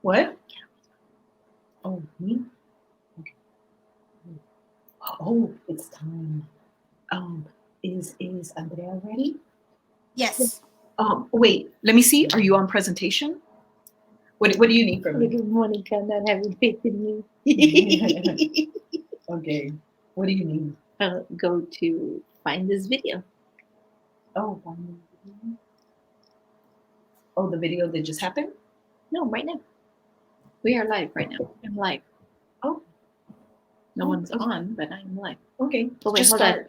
What? Oh, me? Okay. Oh, it's time. Is Andrea ready? Yes. Wait, let me see. Are you on presentation? What do you need from me? Look at Monica not having faith in me. Okay. What do you need? Go to find this video. Oh, oh, the video that just happened? No, right now. We are live right now. I'm live. Oh. No one's on, but I'm live. Okay. Oh, wait, just hold start. on.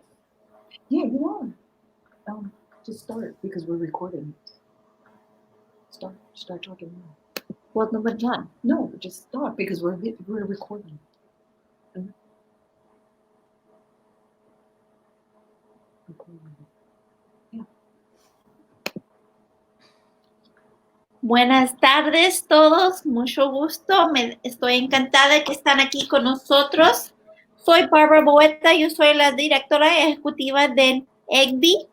Yeah, you are. Just start because we're recording. Start talking now. Well, nobody's on. No, just start because we're recording. Yeah. Buenas tardes todos, mucho gusto. Estoy encantada de que están aquí con nosotros. Soy Barbara Boeta, yo soy la directora ejecutiva del EGBI.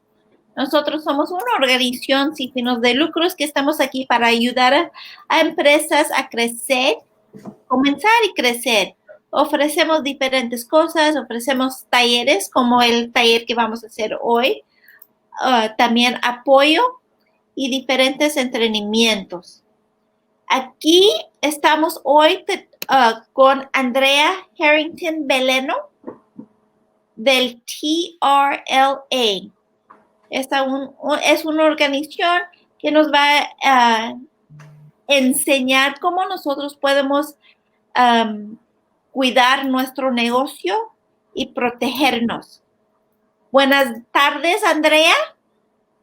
Nosotros somos una organización sin fines de lucros que estamos aquí para ayudar a empresas a crecer, comenzar y crecer. Ofrecemos diferentes cosas, ofrecemos talleres como el taller que vamos a hacer hoy, también apoyo y diferentes entrenamientos. Aquí estamos hoy con Andrea Harrington Beleno del TRLA. Es una organización que nos va a enseñar cómo nosotros podemos cuidar nuestro negocio y protegernos. Buenas tardes, Andrea.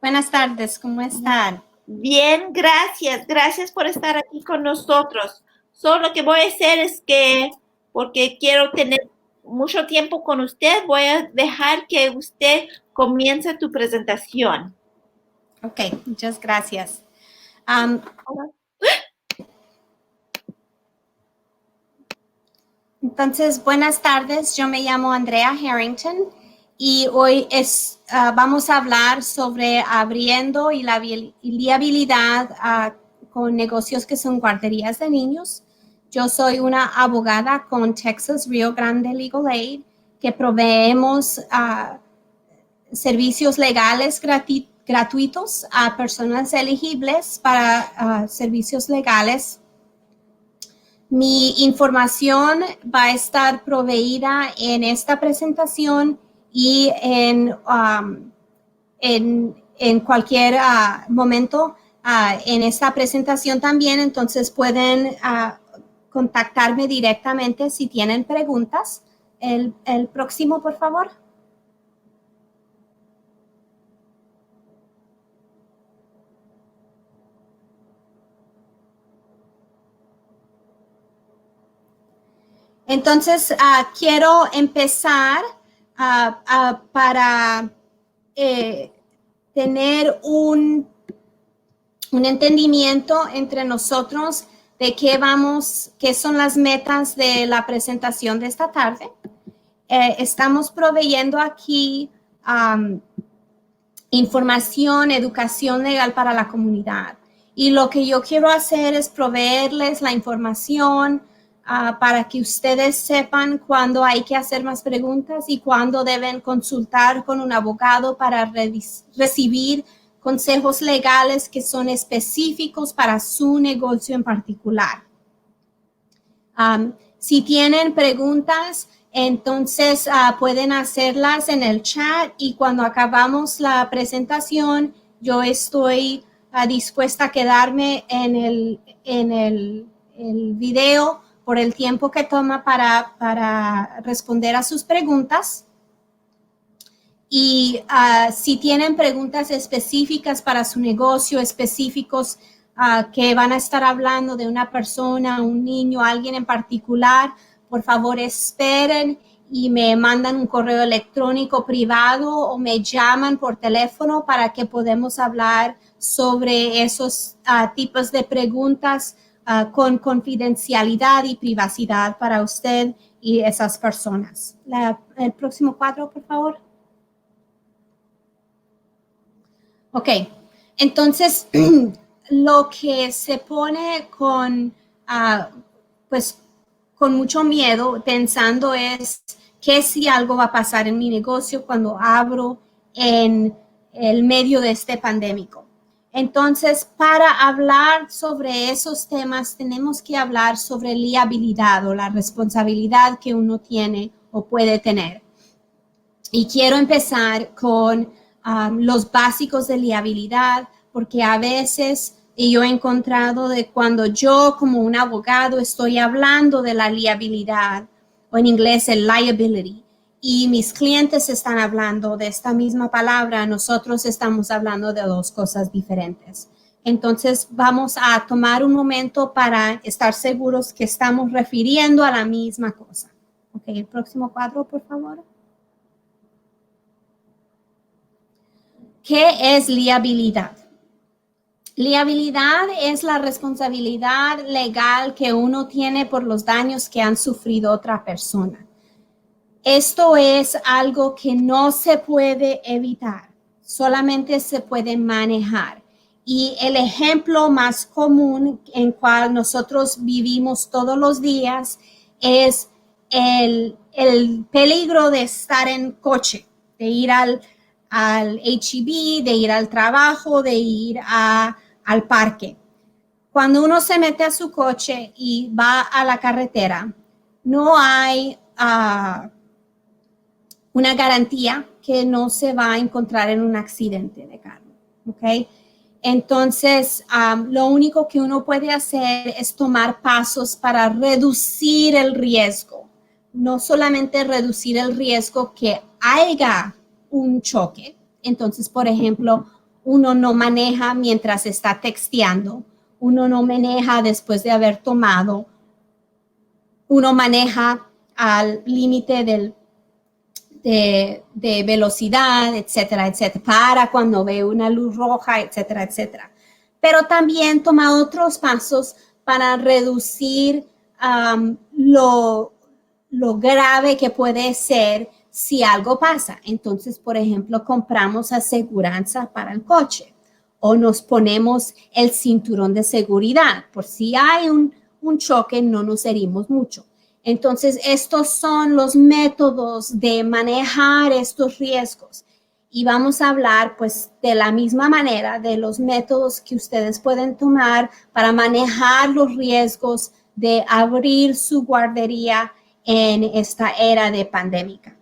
Buenas tardes, ¿cómo están? Bien, gracias. Gracias por estar aquí con nosotros. Solo lo que voy a hacer es que, porque quiero tener mucho tiempo con usted, voy a dejar que usted comience tu presentación. Ok, muchas gracias. Entonces, buenas tardes. Yo me llamo Andrea Harrington y hoy vamos a hablar sobre abriendo y la viabilidad con negocios que son guarderías de niños. Yo soy una abogada con Texas Rio Grande Legal Aid que proveemos servicios legales gratuitos a personas elegibles para servicios legales. Mi información va a estar proveída en esta presentación y en cualquier momento en esta presentación también. Entonces pueden contactarme directamente si tienen preguntas. El próximo, por favor. Entonces, quiero empezar para tener un entendimiento entre nosotros de qué son las metas de la presentación de esta tarde. Estamos proveyendo aquí información, educación legal para la comunidad. Y lo que yo quiero hacer es proveerles la información para que ustedes sepan cuándo hay que hacer más preguntas y cuándo deben consultar con un abogado para recibir consejos legales que son específicos para su negocio en particular. Si tienen preguntas, entonces pueden hacerlas en el chat y cuando acabamos la presentación, yo estoy dispuesta a quedarme en el video por el tiempo que toma para responder a sus preguntas. Y si tienen preguntas específicas para su negocio, específicos que van a estar hablando de una persona, un niño, alguien en particular, por favor esperen y me mandan un correo electrónico privado o me llaman por teléfono para que podamos hablar sobre esos tipos de preguntas con confidencialidad y privacidad para usted y esas personas. El próximo cuadro, por favor. Ok, entonces lo que se pone con pues con mucho miedo, pensando es que si algo va a pasar en mi negocio cuando abro en el medio de este pandémico. Entonces, para hablar sobre esos temas, tenemos que hablar sobre liabilidad o la responsabilidad que uno tiene o puede tener. Y quiero empezar con los básicos de liabilidad, porque a veces yo he encontrado de cuando yo como un abogado estoy hablando de la liabilidad, o en inglés el liability, y mis clientes están hablando de esta misma palabra, nosotros estamos hablando de dos cosas diferentes. Entonces vamos a tomar un momento para estar seguros que estamos refiriendo a la misma cosa. Ok, el próximo cuadro, por favor. ¿Qué es liabilidad? Liabilidad es la responsabilidad legal que uno tiene por los daños que han sufrido otra persona. Esto es algo que no se puede evitar, solamente se puede manejar. Y el ejemplo más común en cual nosotros vivimos todos los días es el peligro de estar en coche, de ir al H-E-B, de ir al trabajo, de ir al parque. Cuando uno se mete a su coche y va a la carretera, no hay una garantía que no se va a encontrar en un accidente de carro, ¿ok? Entonces, lo único que uno puede hacer es tomar pasos para reducir el riesgo, no solamente reducir el riesgo que haya un choque. Entonces, por ejemplo, uno no maneja mientras está texteando, uno no maneja después de haber tomado, uno maneja al límite de velocidad, etcétera, etcétera, para cuando ve una luz roja, etcétera, etcétera. Pero también toma otros pasos para reducir lo grave que puede ser si algo pasa. Entonces, por ejemplo, compramos aseguranza para el coche o nos ponemos el cinturón de seguridad. Por si hay un choque, no nos herimos mucho. Entonces, estos son los métodos de manejar estos riesgos. Y vamos a hablar, pues, de la misma manera de los métodos que ustedes pueden tomar para manejar los riesgos de abrir su guardería en esta era de pandémica.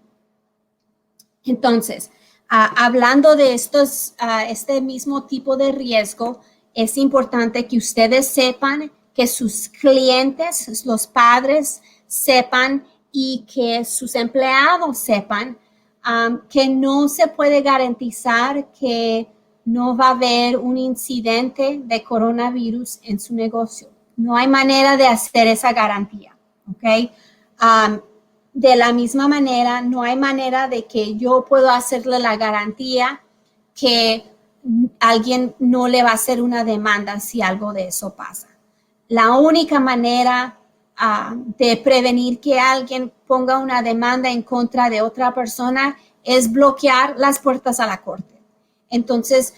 Entonces, hablando de este mismo tipo de riesgo, es importante que ustedes sepan que sus clientes, los padres, sepan y que sus empleados sepan que no se puede garantizar que no va a haber un incidente de coronavirus en su negocio. No hay manera de hacer esa garantía, ¿ok? De la misma manera, no hay manera de que yo pueda hacerle la garantía que alguien no le va a hacer una demanda si algo de eso pasa. La única manera de prevenir que alguien ponga una demanda en contra de otra persona es bloquear las puertas a la corte. Entonces,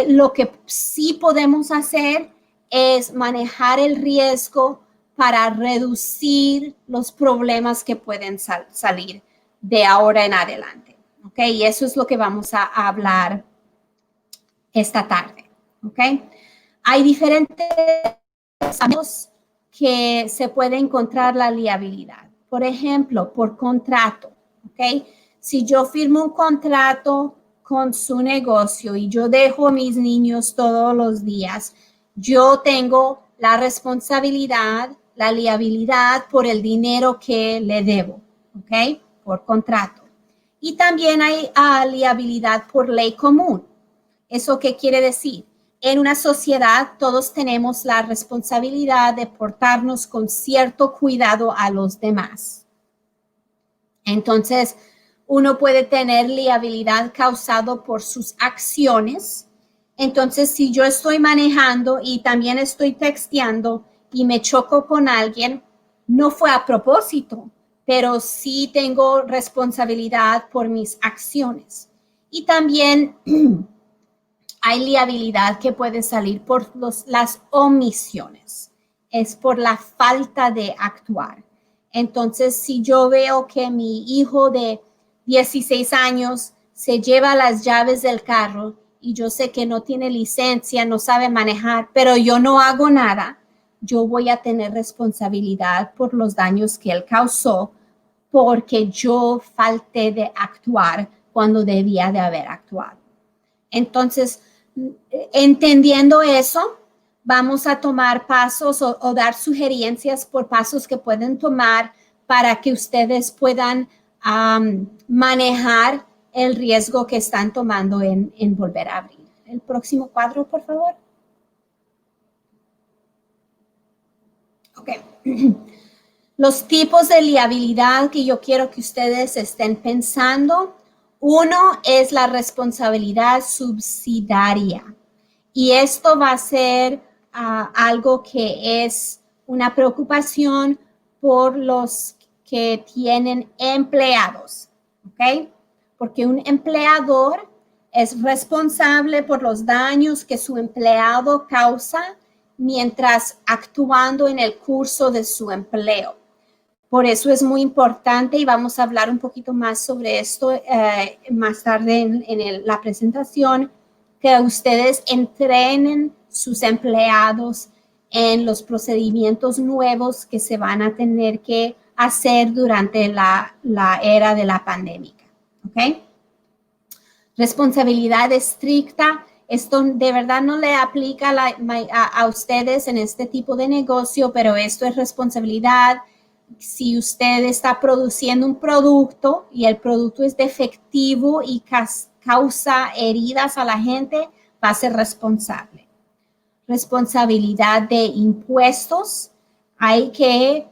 lo que sí podemos hacer es manejar el riesgo para reducir los problemas que pueden salir de ahora en adelante. ¿Ok? Y eso es lo que vamos a hablar esta tarde. ¿Ok? Hay diferentes casos que se puede encontrar la liabilidad. Por ejemplo, por contrato, ¿ok? Si yo firmo un contrato con su negocio y yo dejo a mis niños todos los días, yo tengo la responsabilidad, la liabilidad por el dinero que le debo, ¿ok? Por contrato. Y también hay liabilidad por ley común. ¿Eso qué quiere decir? En una sociedad todos tenemos la responsabilidad de portarnos con cierto cuidado a los demás. Entonces, uno puede tener liabilidad causado por sus acciones. Entonces, si yo estoy manejando y también estoy texteando y me choco con alguien, no fue a propósito, pero sí tengo responsabilidad por mis acciones. Y también hay liabilidad que puede salir por las omisiones. es por la falta de actuar. Entonces, si yo veo que mi hijo de 16 años se lleva las llaves del carro y yo sé que no tiene licencia, no sabe manejar, pero yo no hago nada, yo voy a tener responsabilidad por los daños que él causó porque yo falté de actuar cuando debía de haber actuado. Entonces, entendiendo eso, vamos a tomar pasos o dar sugerencias por pasos que pueden tomar para que ustedes puedan manejar el riesgo que están tomando en volver a abrir. El próximo cuadro, por favor. Ok. Los tipos de liabilidad que yo quiero que ustedes estén pensando. Uno es la responsabilidad subsidiaria. Y esto va a ser algo que es una preocupación por los que tienen empleados, ¿ok? Porque un empleador es responsable por los daños que su empleado causa mientras actuando en el curso de su empleo. Por eso es muy importante y vamos a hablar un poquito más sobre esto más tarde en la presentación, que ustedes entrenen sus empleados en los procedimientos nuevos que se van a tener que hacer durante la era de la pandemia. ¿Ok? Responsabilidad estricta. Esto de verdad no le aplica a ustedes en este tipo de negocio, pero esto es responsabilidad. Si usted está produciendo un producto y el producto es defectivo y causa heridas a la gente, va a ser responsable. Responsabilidad de impuestos. Hay que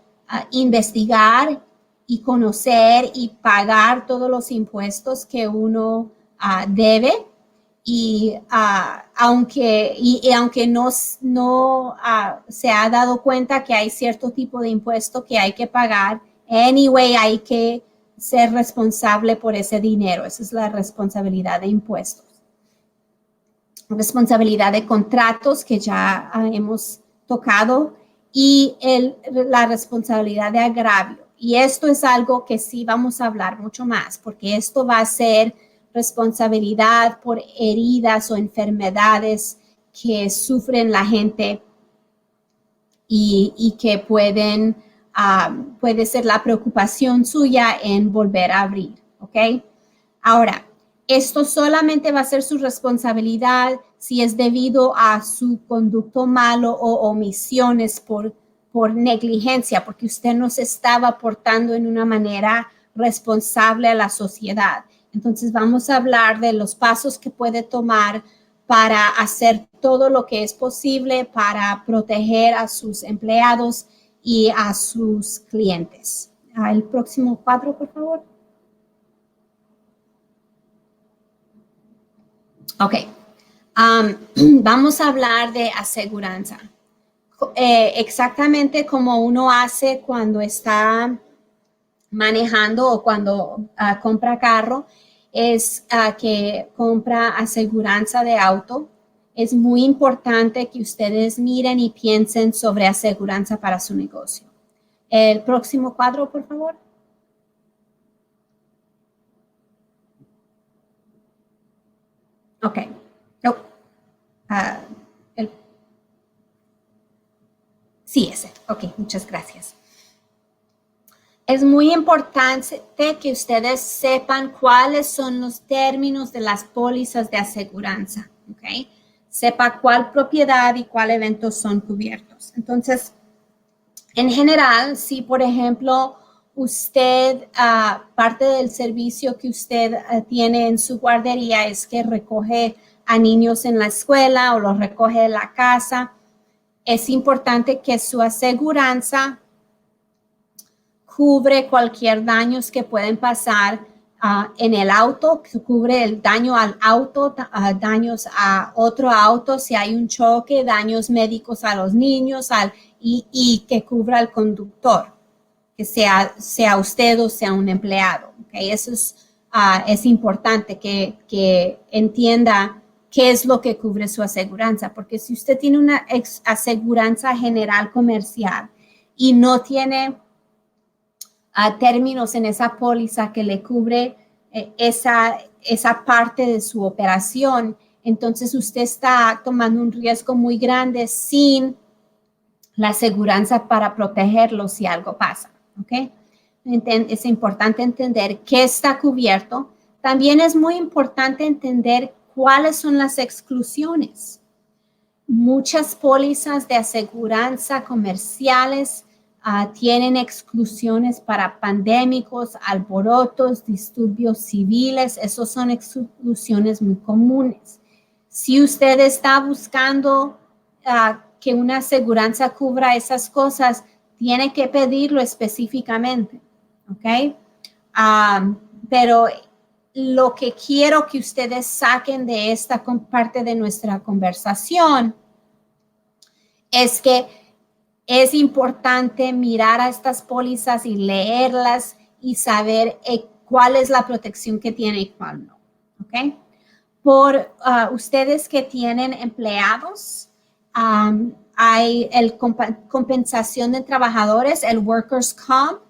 investigar y conocer y pagar todos los impuestos que uno debe. Y aunque no se ha dado cuenta que hay cierto tipo de impuesto que hay que pagar, anyway, hay que ser responsable por ese dinero. Esa es la responsabilidad de impuestos. Responsabilidad de contratos que ya hemos tocado y la responsabilidad de agravio. Y esto es algo que sí vamos a hablar mucho más porque esto va a ser responsabilidad por heridas o enfermedades que sufren la gente y que puede ser la preocupación suya en volver a abrir, ¿ok? Ahora, esto solamente va a ser su responsabilidad si es debido a su conducto malo o omisiones por negligencia, porque usted no se estaba portando en una manera responsable a la sociedad. Entonces vamos a hablar de los pasos que puede tomar para hacer todo lo que es posible para proteger a sus empleados y a sus clientes. El próximo cuadro, por favor. Ok. Vamos a hablar de aseguranza. Exactamente como uno hace cuando está manejando o cuando compra carro, es que compra aseguranza de auto. Es muy importante que ustedes miren y piensen sobre aseguranza para su negocio. El próximo cuadro, por favor. Ok. Oh. Sí, ese. Ok, muchas gracias. Es muy importante que ustedes sepan cuáles son los términos de las pólizas de aseguranza, ¿ok? Sepa cuál propiedad y cuál eventos son cubiertos. Entonces, en general, si por ejemplo usted, parte del servicio que usted tiene en su guardería es que recoge a niños en la escuela o los recoge en la casa, es importante que su aseguranza cubre cualquier daños que pueden pasar en el auto, que cubre el daño al auto, daños a otro auto, si hay un choque, daños médicos a los niños y que cubra al conductor, que sea usted o sea un empleado. ¿Okay? Eso es importante que entienda qué es lo que cubre su aseguranza, porque si usted tiene una aseguranza general comercial y no tiene términos en esa póliza que le cubre esa parte de su operación, entonces usted está tomando un riesgo muy grande sin la aseguranza para protegerlo si algo pasa, ¿ok? Es importante entender qué está cubierto. También es muy importante entender cuáles son las exclusiones. Muchas pólizas de aseguranza comerciales tienen exclusiones para pandémicos, alborotos, disturbios civiles. Esos son exclusiones muy comunes. Si usted está buscando que una aseguranza cubra esas cosas, tiene que pedirlo específicamente, ¿ok? Pero lo que quiero que ustedes saquen de esta parte de nuestra conversación es que es importante mirar a estas pólizas y leerlas y saber cuál es la protección que tiene y cuál no, ¿ok? Por ustedes que tienen empleados, hay el compensación de trabajadores, el workers' comp,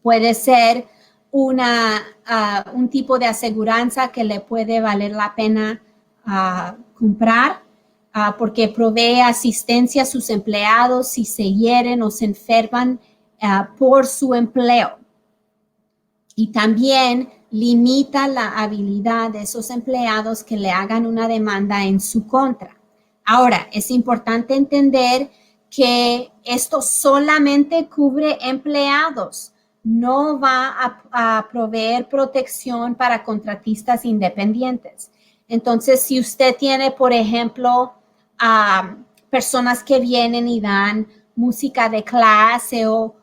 puede ser un tipo de aseguranza que le puede valer la pena comprar porque provee asistencia a sus empleados si se hieren o se enferman por su empleo. Y también limita la habilidad de esos empleados que le hagan una demanda en su contra. Ahora, es importante entender que esto solamente cubre empleados, no va a proveer protección para contratistas independientes. Entonces, si usted tiene, por ejemplo, personas que vienen y dan música de clase o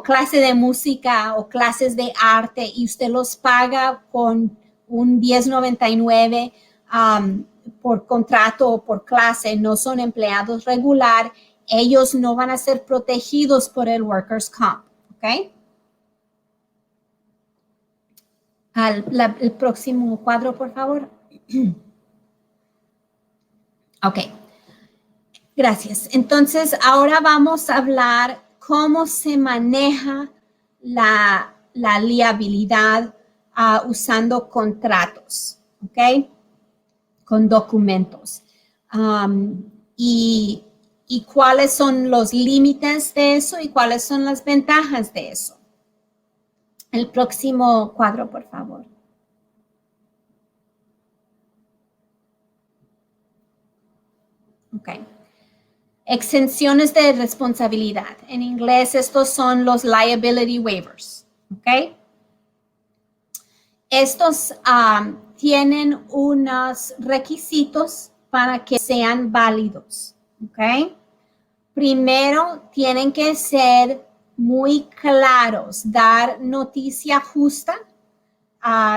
clase de música o clases de arte y usted los paga con un $10.99 por contrato o por clase, no son empleados regular, ellos no van a ser protegidos por el Workers' Comp, ¿ok? El próximo cuadro, por favor. Ok, gracias. Entonces, ahora vamos a hablar cómo se maneja la liabilidad usando contratos, ¿ok? Con documentos. Y cuáles son los límites de eso y cuáles son las ventajas de eso. El próximo cuadro, por favor. Ok. Exenciones de responsabilidad. En inglés, estos son los liability waivers. Ok. Estos tienen unos requisitos para que sean válidos. Ok. Primero, tienen que ser muy claros, dar noticia justa,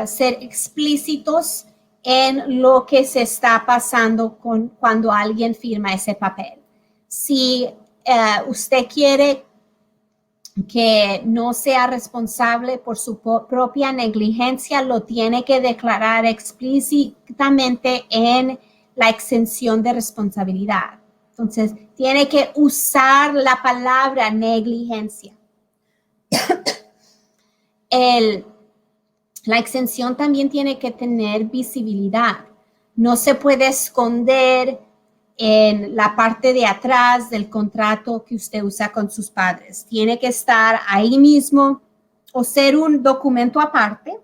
ser explícitos en lo que se está pasando cuando alguien firma ese papel. Si usted quiere que no sea responsable por su propia negligencia, lo tiene que declarar explícitamente en la exención de responsabilidad. Entonces, tiene que usar la palabra negligencia. La exención también tiene que tener visibilidad. No se puede esconder en la parte de atrás del contrato que usted usa con sus padres. Tiene que estar ahí mismo o ser un documento aparte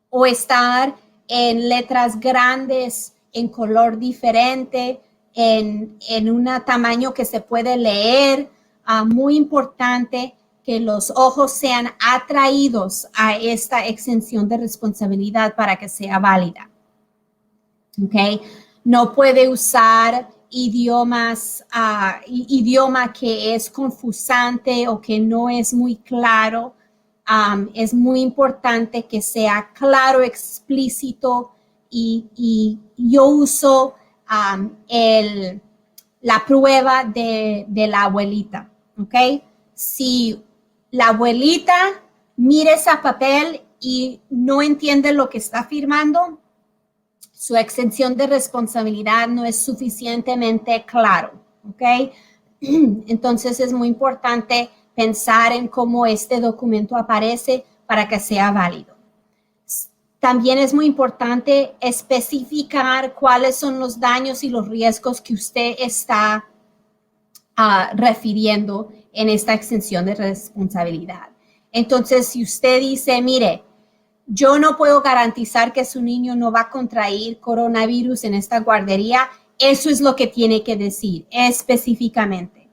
o estar en letras grandes, en color diferente, en un tamaño que se puede leer. Muy importante que los ojos sean atraídos a esta exención de responsabilidad para que sea válida. ¿Ok? No puede usar idioma que es confusante o que no es muy claro. Es muy importante que sea claro, explícito y yo uso la prueba de la abuelita, ¿ok? Si la abuelita mira ese papel y no entiende lo que está firmando, su exención de responsabilidad no es suficientemente claro, ¿ok? Entonces es muy importante pensar en cómo este documento aparece para que sea válido. También es muy importante especificar cuáles son los daños y los riesgos que usted está refiriendo en esta exención de responsabilidad. Entonces, si usted dice, mire, yo no puedo garantizar que su niño no va a contraer coronavirus en esta guardería, eso es lo que tiene que decir específicamente,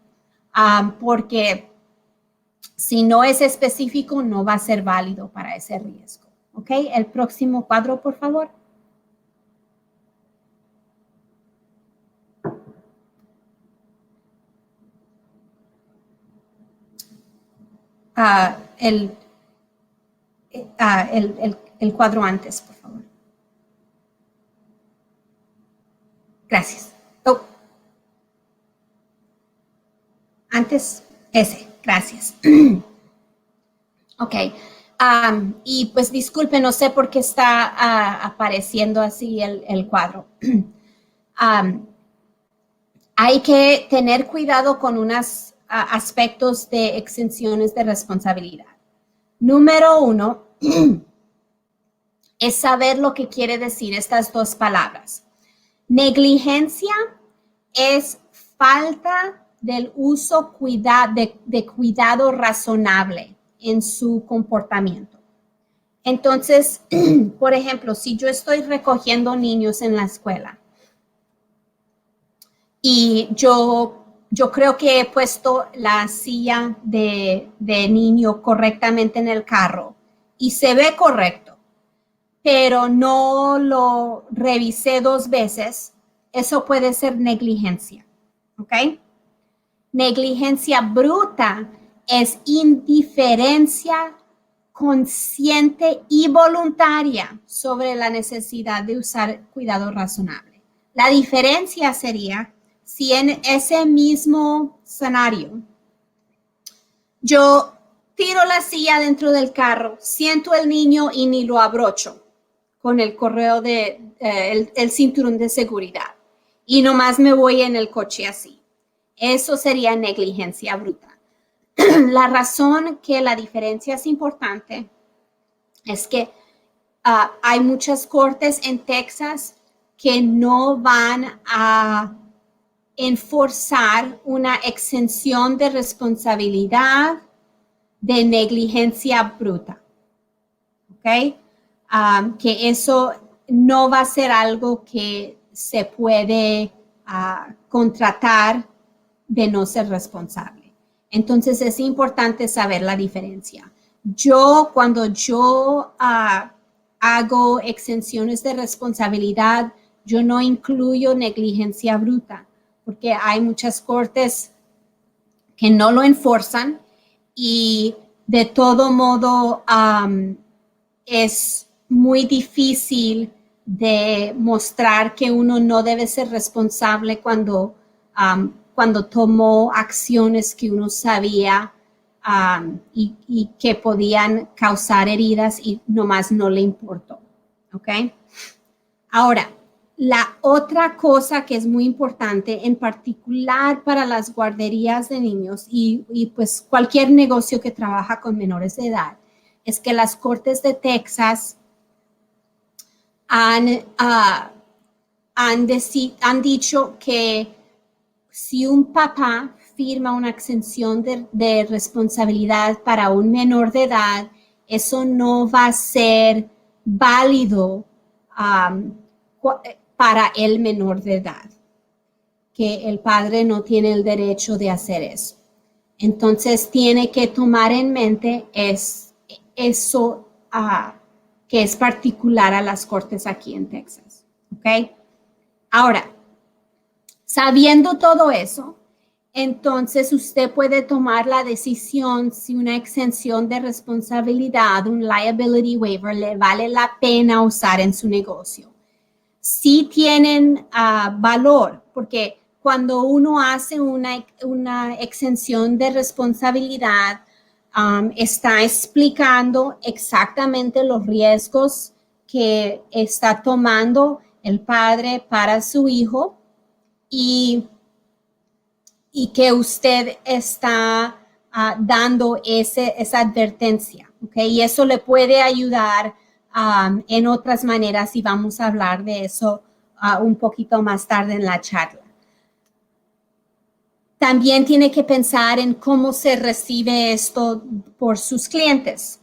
porque si no es específico, no va a ser válido para ese riesgo. ¿Ok? El próximo cuadro, por favor. El cuadro antes, por favor. Gracias. Oh. Antes, ese. Gracias. Ok. Y pues disculpe, no sé por qué está apareciendo así el cuadro. Hay que tener cuidado con unos aspectos de exenciones de responsabilidad. Número 1 es saber lo que quiere decir estas dos palabras. Negligencia es falta del uso de cuidado razonable en su comportamiento. Entonces, por ejemplo, si yo estoy recogiendo niños en la escuela y yo creo que he puesto la silla de niño correctamente en el carro y se ve correcto, pero no lo revisé 2 veces, eso puede ser negligencia, ¿ok? Negligencia bruta es indiferencia consciente y voluntaria sobre la necesidad de usar cuidado razonable. La diferencia sería si en ese mismo escenario yo tiro la silla dentro del carro, siento el niño y ni lo abrocho con el correo el cinturón de seguridad y nomás me voy en el coche así. Eso sería negligencia bruta. La razón que la diferencia es importante es que hay muchas cortes en Texas que no van a enforzar una exención de responsabilidad de negligencia bruta. ¿Ok? Que eso no va a ser algo que se puede contratar de no ser responsable. Entonces es importante saber la diferencia. Cuando yo hago exenciones de responsabilidad, yo no incluyo negligencia bruta, porque hay muchas cortes que no lo enforzan y de todo modo es muy difícil de mostrar que uno no debe ser responsable cuando tomó acciones que uno sabía y que podían causar heridas y nomás no le importó. ¿Ok? Ahora, la otra cosa que es muy importante, en particular para las guarderías de niños y pues cualquier negocio que trabaja con menores de edad, es que las cortes de Texas han dicho que si un papá firma una exención de responsabilidad para un menor de edad, eso no va a ser válido para el menor de edad, que el padre no tiene el derecho de hacer eso. Entonces, tiene que tomar en mente eso que es particular a las cortes aquí en Texas. ¿Ok? Ahora, sabiendo todo eso, entonces usted puede tomar la decisión si una exención de responsabilidad, un liability waiver, le vale la pena usar en su negocio. Sí tienen valor, porque cuando uno hace una exención de responsabilidad, está explicando exactamente los riesgos que está tomando, el padre para su hijo y que usted está dando esa advertencia, ¿ok? Y eso le puede ayudar en otras maneras y vamos a hablar de eso un poquito más tarde en la charla. También tiene que pensar en cómo se recibe esto por sus clientes.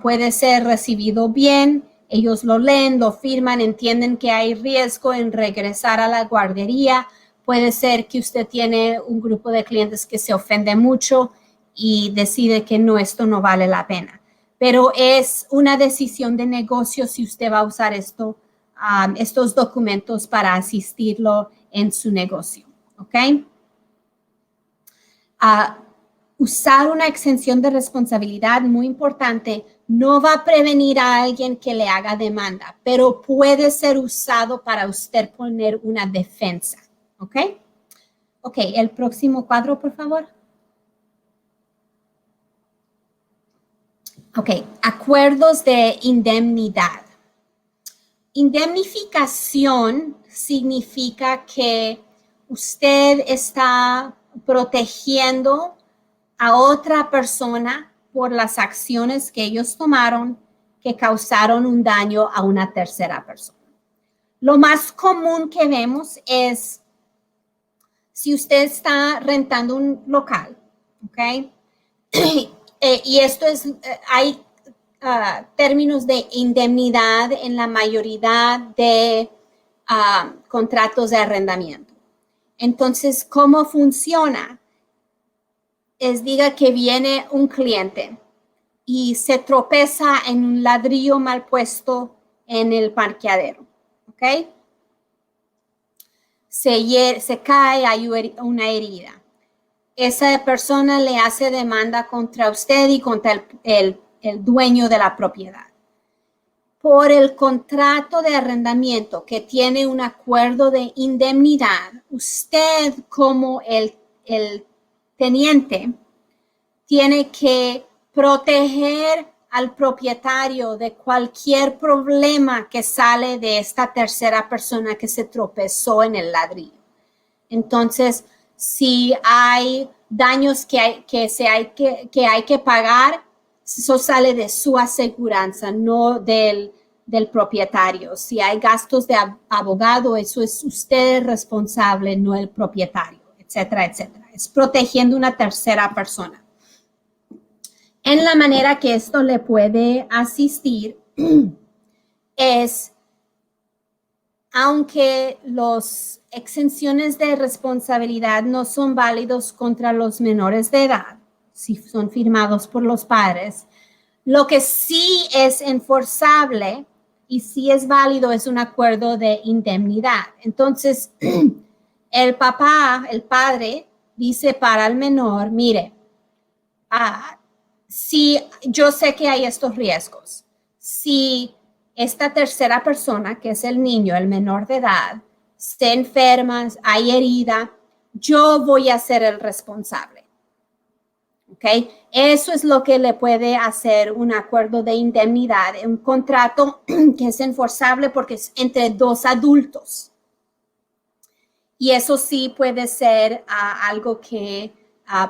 Puede ser recibido bien, ellos lo leen, lo firman, entienden que hay riesgo en regresar a la guardería. Puede ser que usted tiene un grupo de clientes que se ofende mucho y decide que no, esto no vale la pena. Pero es una decisión de negocio si usted va a usar estos documentos para asistirlo en su negocio, ¿ok? Usar una exención de responsabilidad, muy importante, no va a prevenir a alguien que le haga demanda, pero puede ser usado para usted poner una defensa, ¿ok? Ok, el próximo cuadro, por favor. Ok, acuerdos de indemnidad. Indemnificación significa que usted está protegiendo a otra persona por las acciones que ellos tomaron que causaron un daño a una tercera persona. Lo más común que vemos es si usted está rentando un local, ¿ok? Y esto es, hay términos de indemnidad en la mayoría de contratos de arrendamiento. Entonces, ¿cómo funciona? Es diga que viene un cliente y se tropeza en un ladrillo mal puesto en el parqueadero, ¿ok? Se cae, hay una herida. Esa persona le hace demanda contra usted y contra el dueño de la propiedad. Por el contrato de arrendamiento que tiene un acuerdo de indemnidad, usted como el teniente tiene que proteger al propietario de cualquier problema que sale de esta tercera persona que se tropezó en el ladrillo. Entonces, si hay daños que hay que pagar, eso sale de su aseguranza, no del propietario. Si hay gastos de abogado, eso es usted el responsable, no el propietario, etcétera, etcétera. Es protegiendo una tercera persona. En la manera que esto le puede asistir es, aunque las exenciones de responsabilidad no son válidos contra los menores de edad, si son firmados por los padres, lo que sí es enforzable y sí es válido es un acuerdo de indemnidad. Entonces, el padre, dice para el menor, mire, si yo sé que hay estos riesgos, si esta tercera persona, que es el niño, el menor de edad, se enferma, hay herida, yo voy a ser el responsable. ¿Ok? Eso es lo que le puede hacer un acuerdo de indemnidad, un contrato que es enforzable porque es entre dos adultos. Y eso sí puede ser algo que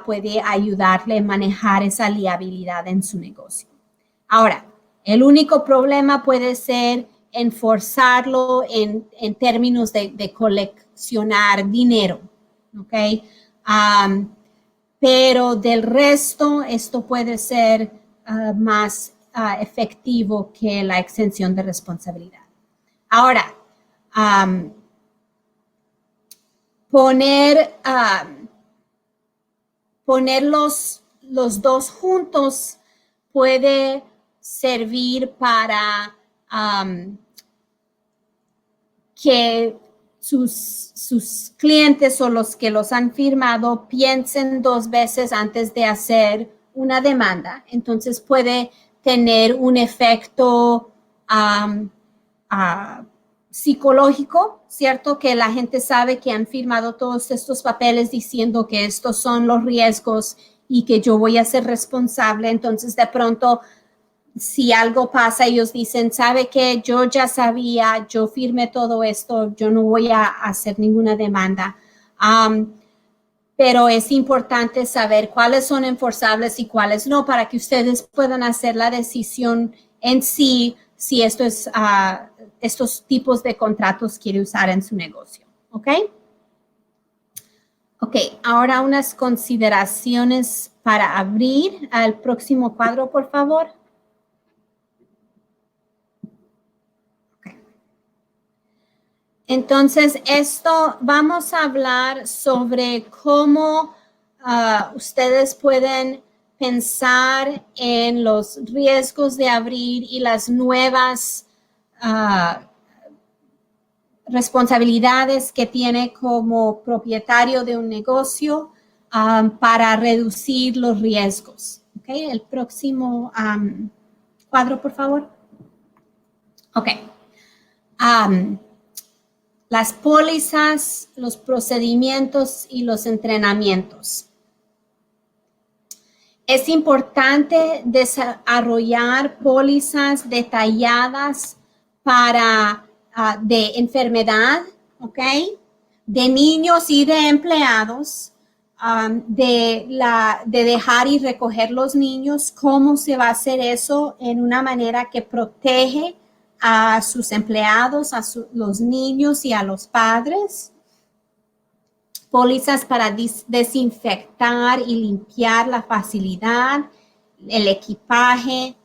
puede ayudarle a manejar esa liabilidad en su negocio. Ahora, el único problema puede ser enforzarlo en términos de coleccionar dinero, ¿ok? Pero del resto, esto puede ser más efectivo que la exención de responsabilidad. Ahora, poner los dos juntos puede servir para que sus clientes o los que los han firmado piensen dos veces antes de hacer una demanda. Entonces puede tener un efecto psicológico, ¿cierto? Que la gente sabe que han firmado todos estos papeles diciendo que estos son los riesgos y que yo voy a ser responsable. Entonces de pronto si algo pasa, ellos dicen, ¿sabe qué? Yo ya sabía, yo firmé todo esto, yo no voy a hacer ninguna demanda. Pero es importante saber cuáles son enforzables y cuáles no, para que ustedes puedan hacer la decisión en sí, si estos tipos de contratos quiere usar en su negocio. ¿Ok? Ok, ahora unas consideraciones para abrir al próximo cuadro, por favor. Entonces, vamos a hablar sobre cómo ustedes pueden pensar en los riesgos de abrir y las nuevas responsabilidades que tiene como propietario de un negocio para reducir los riesgos. Okay, el próximo cuadro, por favor. Ok. Las pólizas, los procedimientos y los entrenamientos. Es importante desarrollar pólizas detalladas de enfermedad, ¿ok? De niños y de empleados, de dejar y recoger los niños, cómo se va a hacer eso en una manera que protege a sus empleados, los niños y a los padres. Pólizas para desinfectar y limpiar la facilidad, el equipaje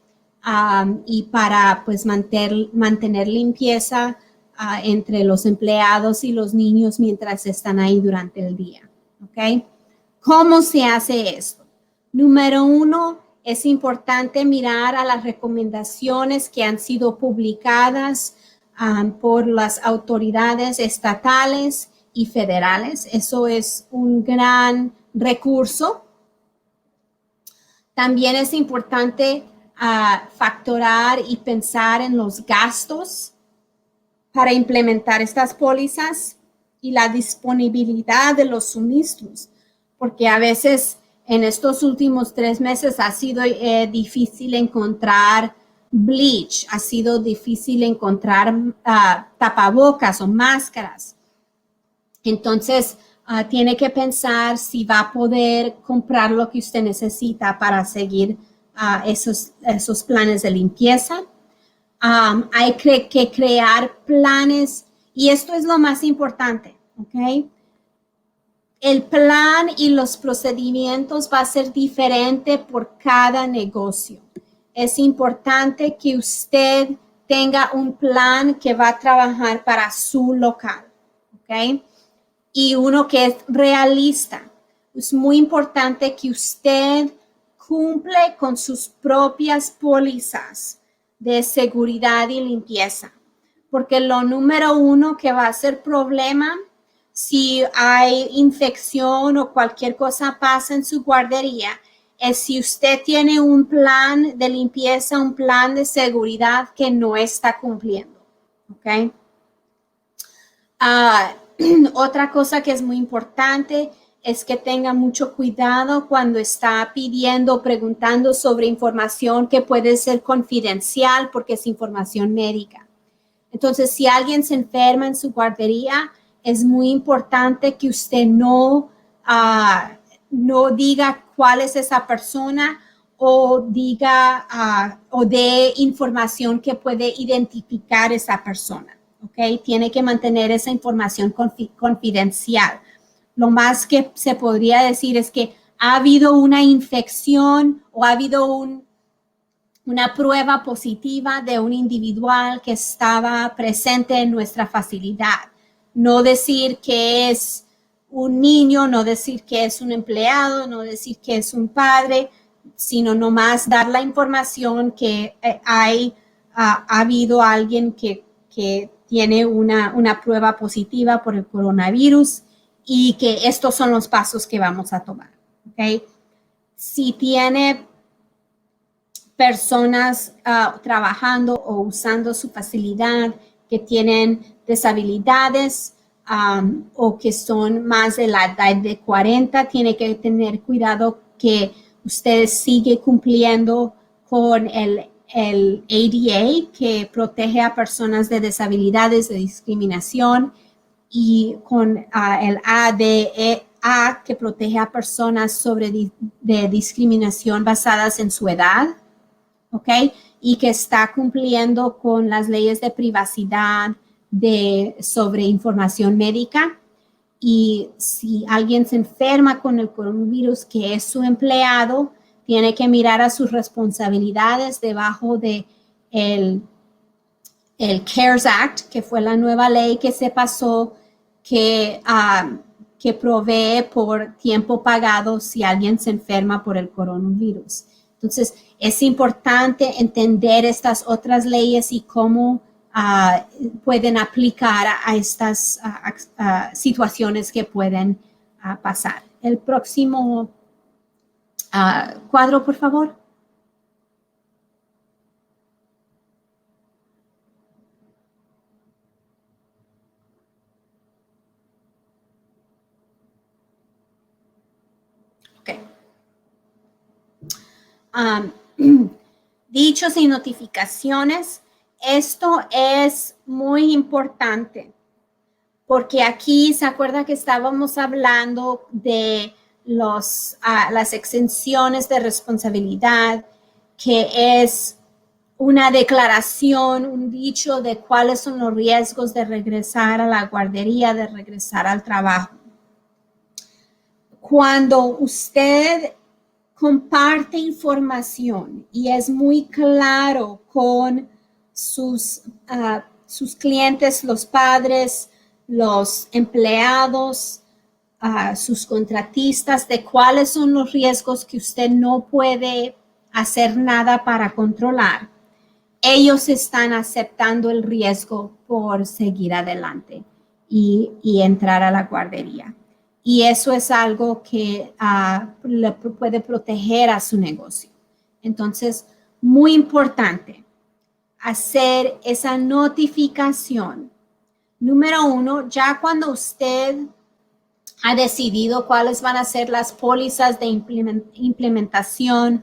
y para pues mantener limpieza entre los empleados y los niños mientras están ahí durante el día. ¿Ok? ¿Cómo se hace esto? Número 1, es importante mirar a las recomendaciones que han sido publicadas por las autoridades estatales y federales. Eso es un gran recurso. También es importante factorar y pensar en los gastos para implementar estas pólizas y la disponibilidad de los suministros, porque a veces en estos últimos 3 meses ha sido difícil encontrar bleach, ha sido difícil encontrar tapabocas o máscaras. Entonces, tiene que pensar si va a poder comprar lo que usted necesita para seguir esos planes de limpieza. Hay que crear planes y esto es lo más importante, ¿ok? El plan y los procedimientos va a ser diferente por cada negocio. Es importante que usted tenga un plan que va a trabajar para su local, ¿ok? Y uno que es realista. Es muy importante que usted cumple con sus propias pólizas de seguridad y limpieza, porque lo número 1 que va a ser problema si hay infección o cualquier cosa pasa en su guardería, es si usted tiene un plan de limpieza, un plan de seguridad que no está cumpliendo. ¿Ok? Otra cosa que es muy importante es que tenga mucho cuidado cuando está pidiendo o preguntando sobre información que puede ser confidencial porque es información médica. Entonces, si alguien se enferma en su guardería, es muy importante que usted no diga cuál es esa persona o o dé información que puede identificar esa persona. ¿Ok? Tiene que mantener esa información confidencial. Lo más que se podría decir es que ha habido una infección o ha habido una prueba positiva de un individual que estaba presente en nuestra facilidad. No decir que es un niño, no decir que es un empleado, no decir que es un padre, sino nomás dar la información que ha habido alguien que tiene una prueba positiva por el coronavirus y que estos son los pasos que vamos a tomar. ¿Okay? Si tiene personas trabajando o usando su facilidad que tienen deshabilidades o que son más de la edad de 40, tiene que tener cuidado que usted sigue cumpliendo con el ADA, que protege a personas de disabilidades, de discriminación, y con el ADEA, que protege a personas de discriminación basadas en su edad, ¿ok? Y que está cumpliendo con las leyes de privacidad sobre información médica. Y si alguien se enferma con el coronavirus, que es su empleado, tiene que mirar a sus responsabilidades debajo de el CARES Act, que fue la nueva ley que se pasó, que provee por tiempo pagado si alguien se enferma por el coronavirus. Entonces, es importante entender estas otras leyes y cómo pueden aplicar a estas situaciones que pueden pasar. El próximo cuadro, por favor. Okay. Dichos y notificaciones. Esto es muy importante porque aquí se acuerda que estábamos hablando de las exenciones de responsabilidad, que es una declaración, un dicho de cuáles son los riesgos de regresar a la guardería, de regresar al trabajo. Cuando usted comparte información y es muy claro con sus clientes, los padres, los empleados, sus contratistas, de cuáles son los riesgos que usted no puede hacer nada para controlar, ellos están aceptando el riesgo por seguir adelante y entrar a la guardería. Y eso es algo que le puede proteger a su negocio. Entonces, muy importante hacer esa notificación. Número 1, ya cuando usted ha decidido cuáles van a ser las pólizas de implementación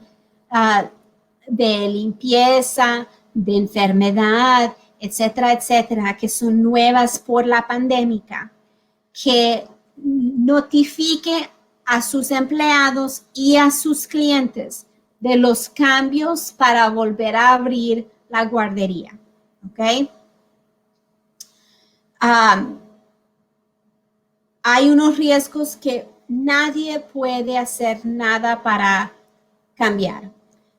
de limpieza, de enfermedad, etcétera, etcétera, que son nuevas por la pandemia, que notifique a sus empleados y a sus clientes de los cambios para volver a abrir la guardería, ¿ok? Hay unos riesgos que nadie puede hacer nada para cambiar.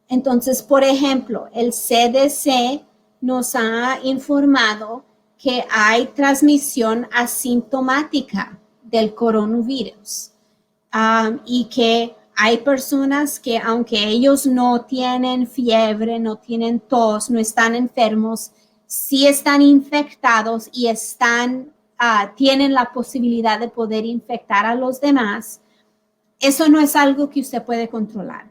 Entonces, por ejemplo, el CDC nos ha informado que hay transmisión asintomática del coronavirus y que hay personas que, aunque ellos no tienen fiebre, no tienen tos, no están enfermos, sí están infectados y tienen la posibilidad de poder infectar a los demás. Eso no es algo que usted puede controlar.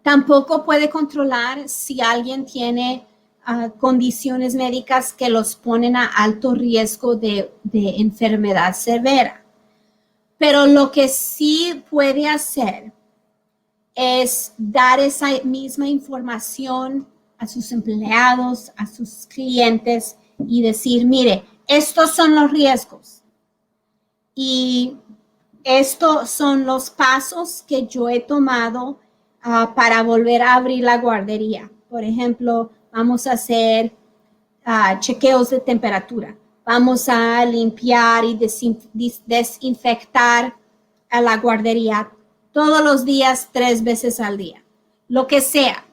Tampoco puede controlar si alguien tiene condiciones médicas que los ponen a alto riesgo de enfermedad severa. Pero lo que sí puede hacer es dar esa misma información a sus empleados, a sus clientes y decir, mire, estos son los riesgos y estos son los pasos que yo he tomado para volver a abrir la guardería. Por ejemplo, vamos a hacer chequeos de temperatura. Vamos a limpiar y desinfectar a la guardería todos los días, 3 veces al día. Lo que sea.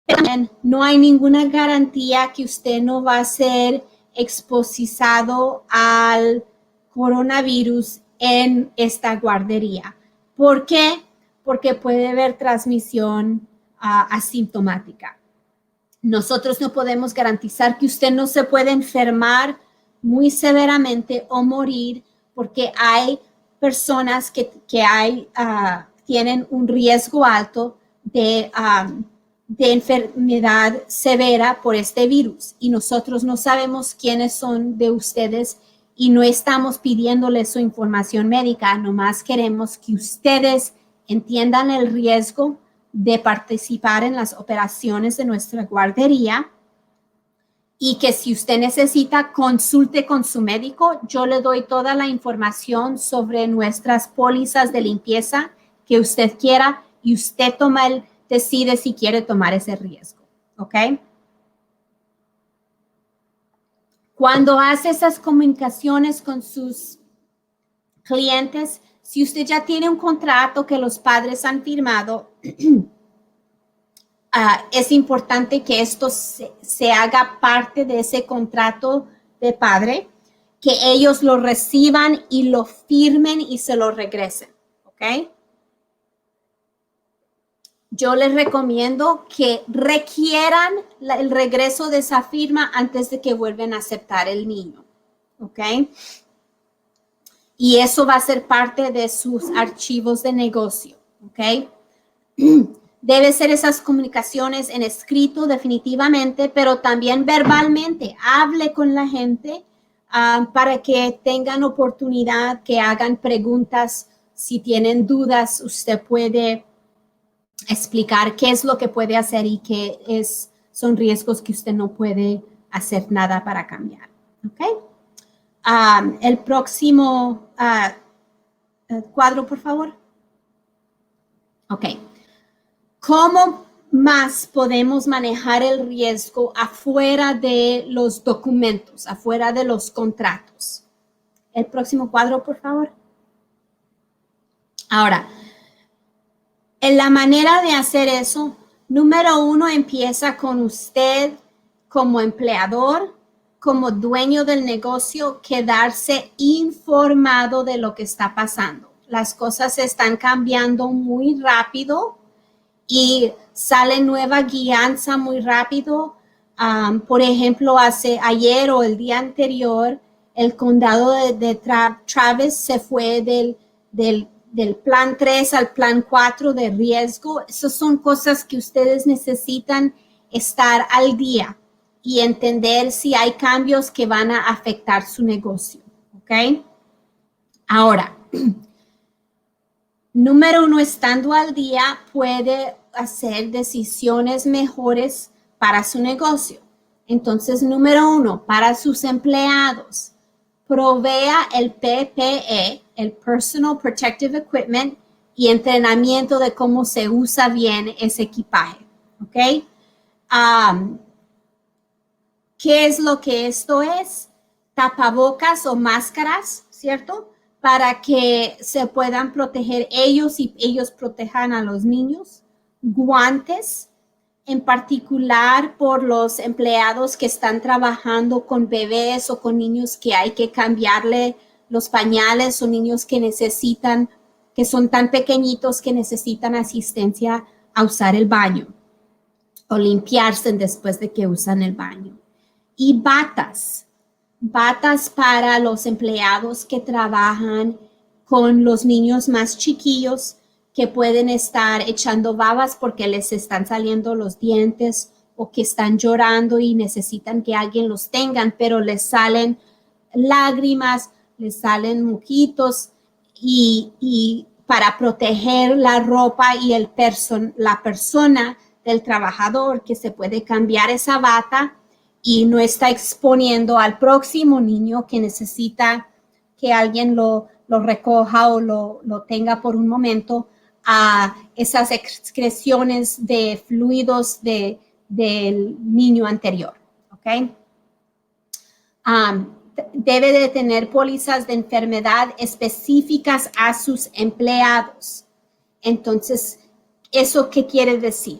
Pero no hay ninguna garantía que usted no va a ser expositado al coronavirus en esta guardería. ¿Por qué? Porque puede haber transmisión asintomática. Nosotros no podemos garantizar que usted no se puede enfermar muy severamente o morir porque hay personas que tienen un riesgo alto de enfermedad severa por este virus y nosotros no sabemos quiénes son de ustedes y no estamos pidiéndoles su información médica, nomás queremos que ustedes entiendan el riesgo de participar en las operaciones de nuestra guardería y que si usted necesita, consulte con su médico. Yo le doy toda la información sobre nuestras pólizas de limpieza que usted quiera y usted decide si quiere tomar ese riesgo, ¿ok? Cuando hace esas comunicaciones con sus clientes, si usted ya tiene un contrato que los padres han firmado, es importante que esto se haga parte de ese contrato de padre, que ellos lo reciban y lo firmen y se lo regresen, ¿ok? Yo les recomiendo que requieran el regreso de esa firma antes de que vuelvan a aceptar el niño, ¿ok? Y eso va a ser parte de sus archivos de negocio, ¿ok? Debe ser esas comunicaciones en escrito definitivamente, pero también verbalmente. Hable con la gente para que tengan oportunidad, que hagan preguntas. Si tienen dudas, usted puede explicar qué es lo que puede hacer y qué son riesgos que usted no puede hacer nada para cambiar. ¿Ok? El próximo cuadro, por favor. Ok. ¿Cómo más podemos manejar el riesgo afuera de los documentos, afuera de los contratos? El próximo cuadro, por favor. Ahora, en la manera de hacer eso, número uno, empieza con usted como empleador, como dueño del negocio, quedarse informado de lo que está pasando. Las cosas están cambiando muy rápido y sale nueva guianza muy rápido. Por ejemplo, ayer o el día anterior, el condado de Travis se fue del plan 3 al plan 4 de riesgo. Esas son cosas que ustedes necesitan estar al día y entender si hay cambios que van a afectar su negocio. ¿Ok? Ahora, número uno, estando al día, puede hacer decisiones mejores para su negocio. Entonces, número uno, para sus empleados, provea el PPE, el Personal Protective Equipment, y entrenamiento de cómo se usa bien ese equipaje. ¿Ok? ¿Qué es lo que esto es? Tapabocas o máscaras, ¿cierto? Para que se puedan proteger ellos y ellos protejan a los niños. Guantes, en particular por los empleados que están trabajando con bebés o con niños que hay que cambiarle los pañales o niños que son tan pequeñitos que necesitan asistencia a usar el baño o limpiarse después de que usan el baño. Y batas para los empleados que trabajan con los niños más chiquillos que pueden estar echando babas porque les están saliendo los dientes o que están llorando y necesitan que alguien los tengan, pero les salen lágrimas, les salen moquitos y para proteger la ropa y la persona del trabajador, que se puede cambiar esa bata y no está exponiendo al próximo niño que necesita que alguien lo recoja o lo tenga por un momento, a esas excreciones de fluidos del niño anterior. ¿Ok? Debe de tener pólizas de enfermedad específicas a sus empleados. Entonces, ¿eso qué quiere decir?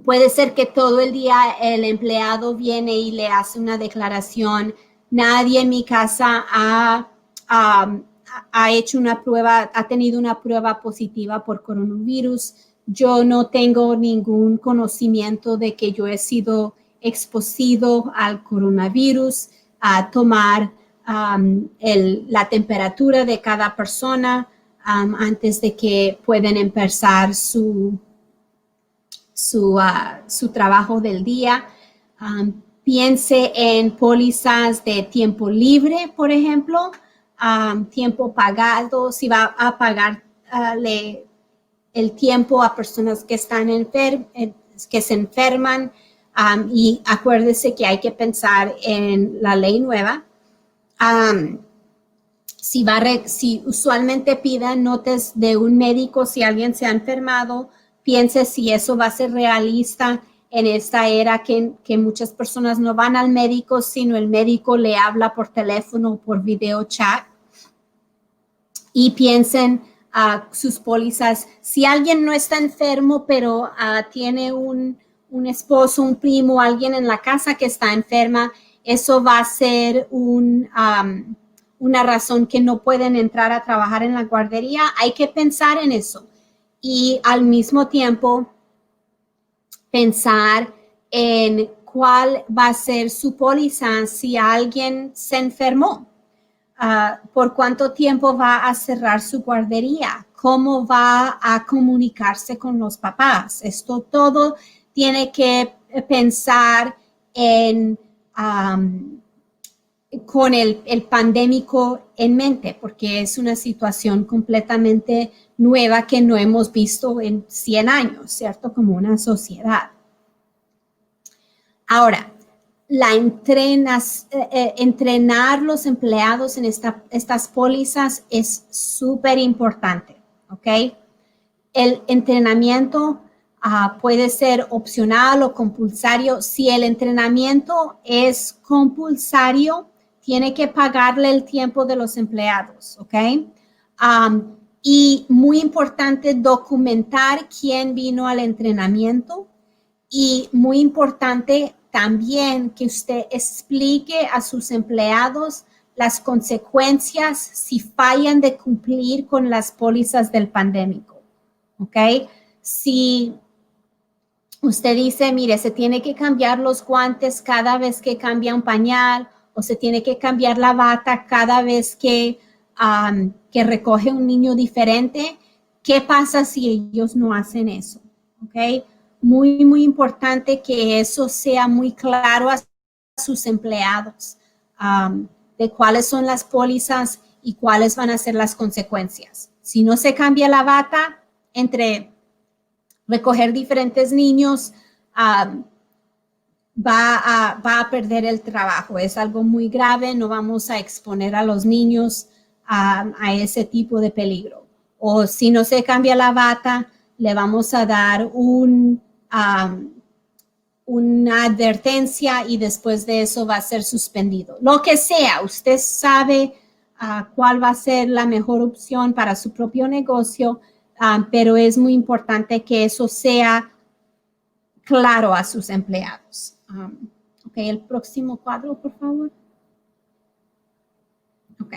Puede ser que todo el día el empleado viene y le hace una declaración. Nadie en mi casa ha hecho una prueba, ha tenido una prueba positiva por coronavirus. Yo no tengo ningún conocimiento de que yo he sido expuesto al coronavirus. A tomar la temperatura de cada persona antes de que puedan empezar su trabajo del día. Piense en pólizas de tiempo libre, por ejemplo, tiempo pagado, si va a pagarle el tiempo a personas que están que se enferman. Y acuérdese que hay que pensar en la ley nueva. Si usualmente piden notas de un médico si alguien se ha enfermado, piense si eso va a ser realista en esta era que muchas personas no van al médico, sino el médico le habla por teléfono o por video chat. Y piensen sus pólizas. Si alguien no está enfermo, pero tiene un esposo, un primo, alguien en la casa que está enferma, eso va a ser una razón que no pueden entrar a trabajar en la guardería. Hay que pensar en eso y al mismo tiempo pensar en cuál va a ser su póliza si alguien se enfermó. ¿Por cuánto tiempo va a cerrar su guardería? ¿Cómo va a comunicarse con los papás? Esto todo tiene que pensar con el pandémico en mente, porque es una situación completamente nueva que no hemos visto en 100 años, ¿cierto? Como una sociedad. Ahora, entrenar los empleados en estas pólizas es súper importante, ¿ok? El entrenamiento puede ser opcional o compulsorio. Si el entrenamiento es compulsorio, tiene que pagarle el tiempo de los empleados, ¿ok? Y muy importante documentar quién vino al entrenamiento y muy importante también que usted explique a sus empleados las consecuencias si fallan de cumplir con las pólizas del pandémico, ¿ok? Si usted dice, mire, se tiene que cambiar los guantes cada vez que cambia un pañal o se tiene que cambiar la bata cada vez que recoge un niño diferente, ¿qué pasa si ellos no hacen eso? ¿Ok? Muy, muy importante que eso sea muy claro a sus empleados de cuáles son las pólizas y cuáles van a ser las consecuencias. Si no se cambia la bata entre recoger diferentes niños, va a perder el trabajo. Es algo muy grave, no vamos a exponer a los niños a ese tipo de peligro. O si no se cambia la bata, le vamos a dar una advertencia y después de eso va a ser suspendido. Lo que sea, usted sabe cuál va a ser la mejor opción para su propio negocio, pero es muy importante que eso sea claro a sus empleados. Ok, el próximo cuadro, por favor. Ok.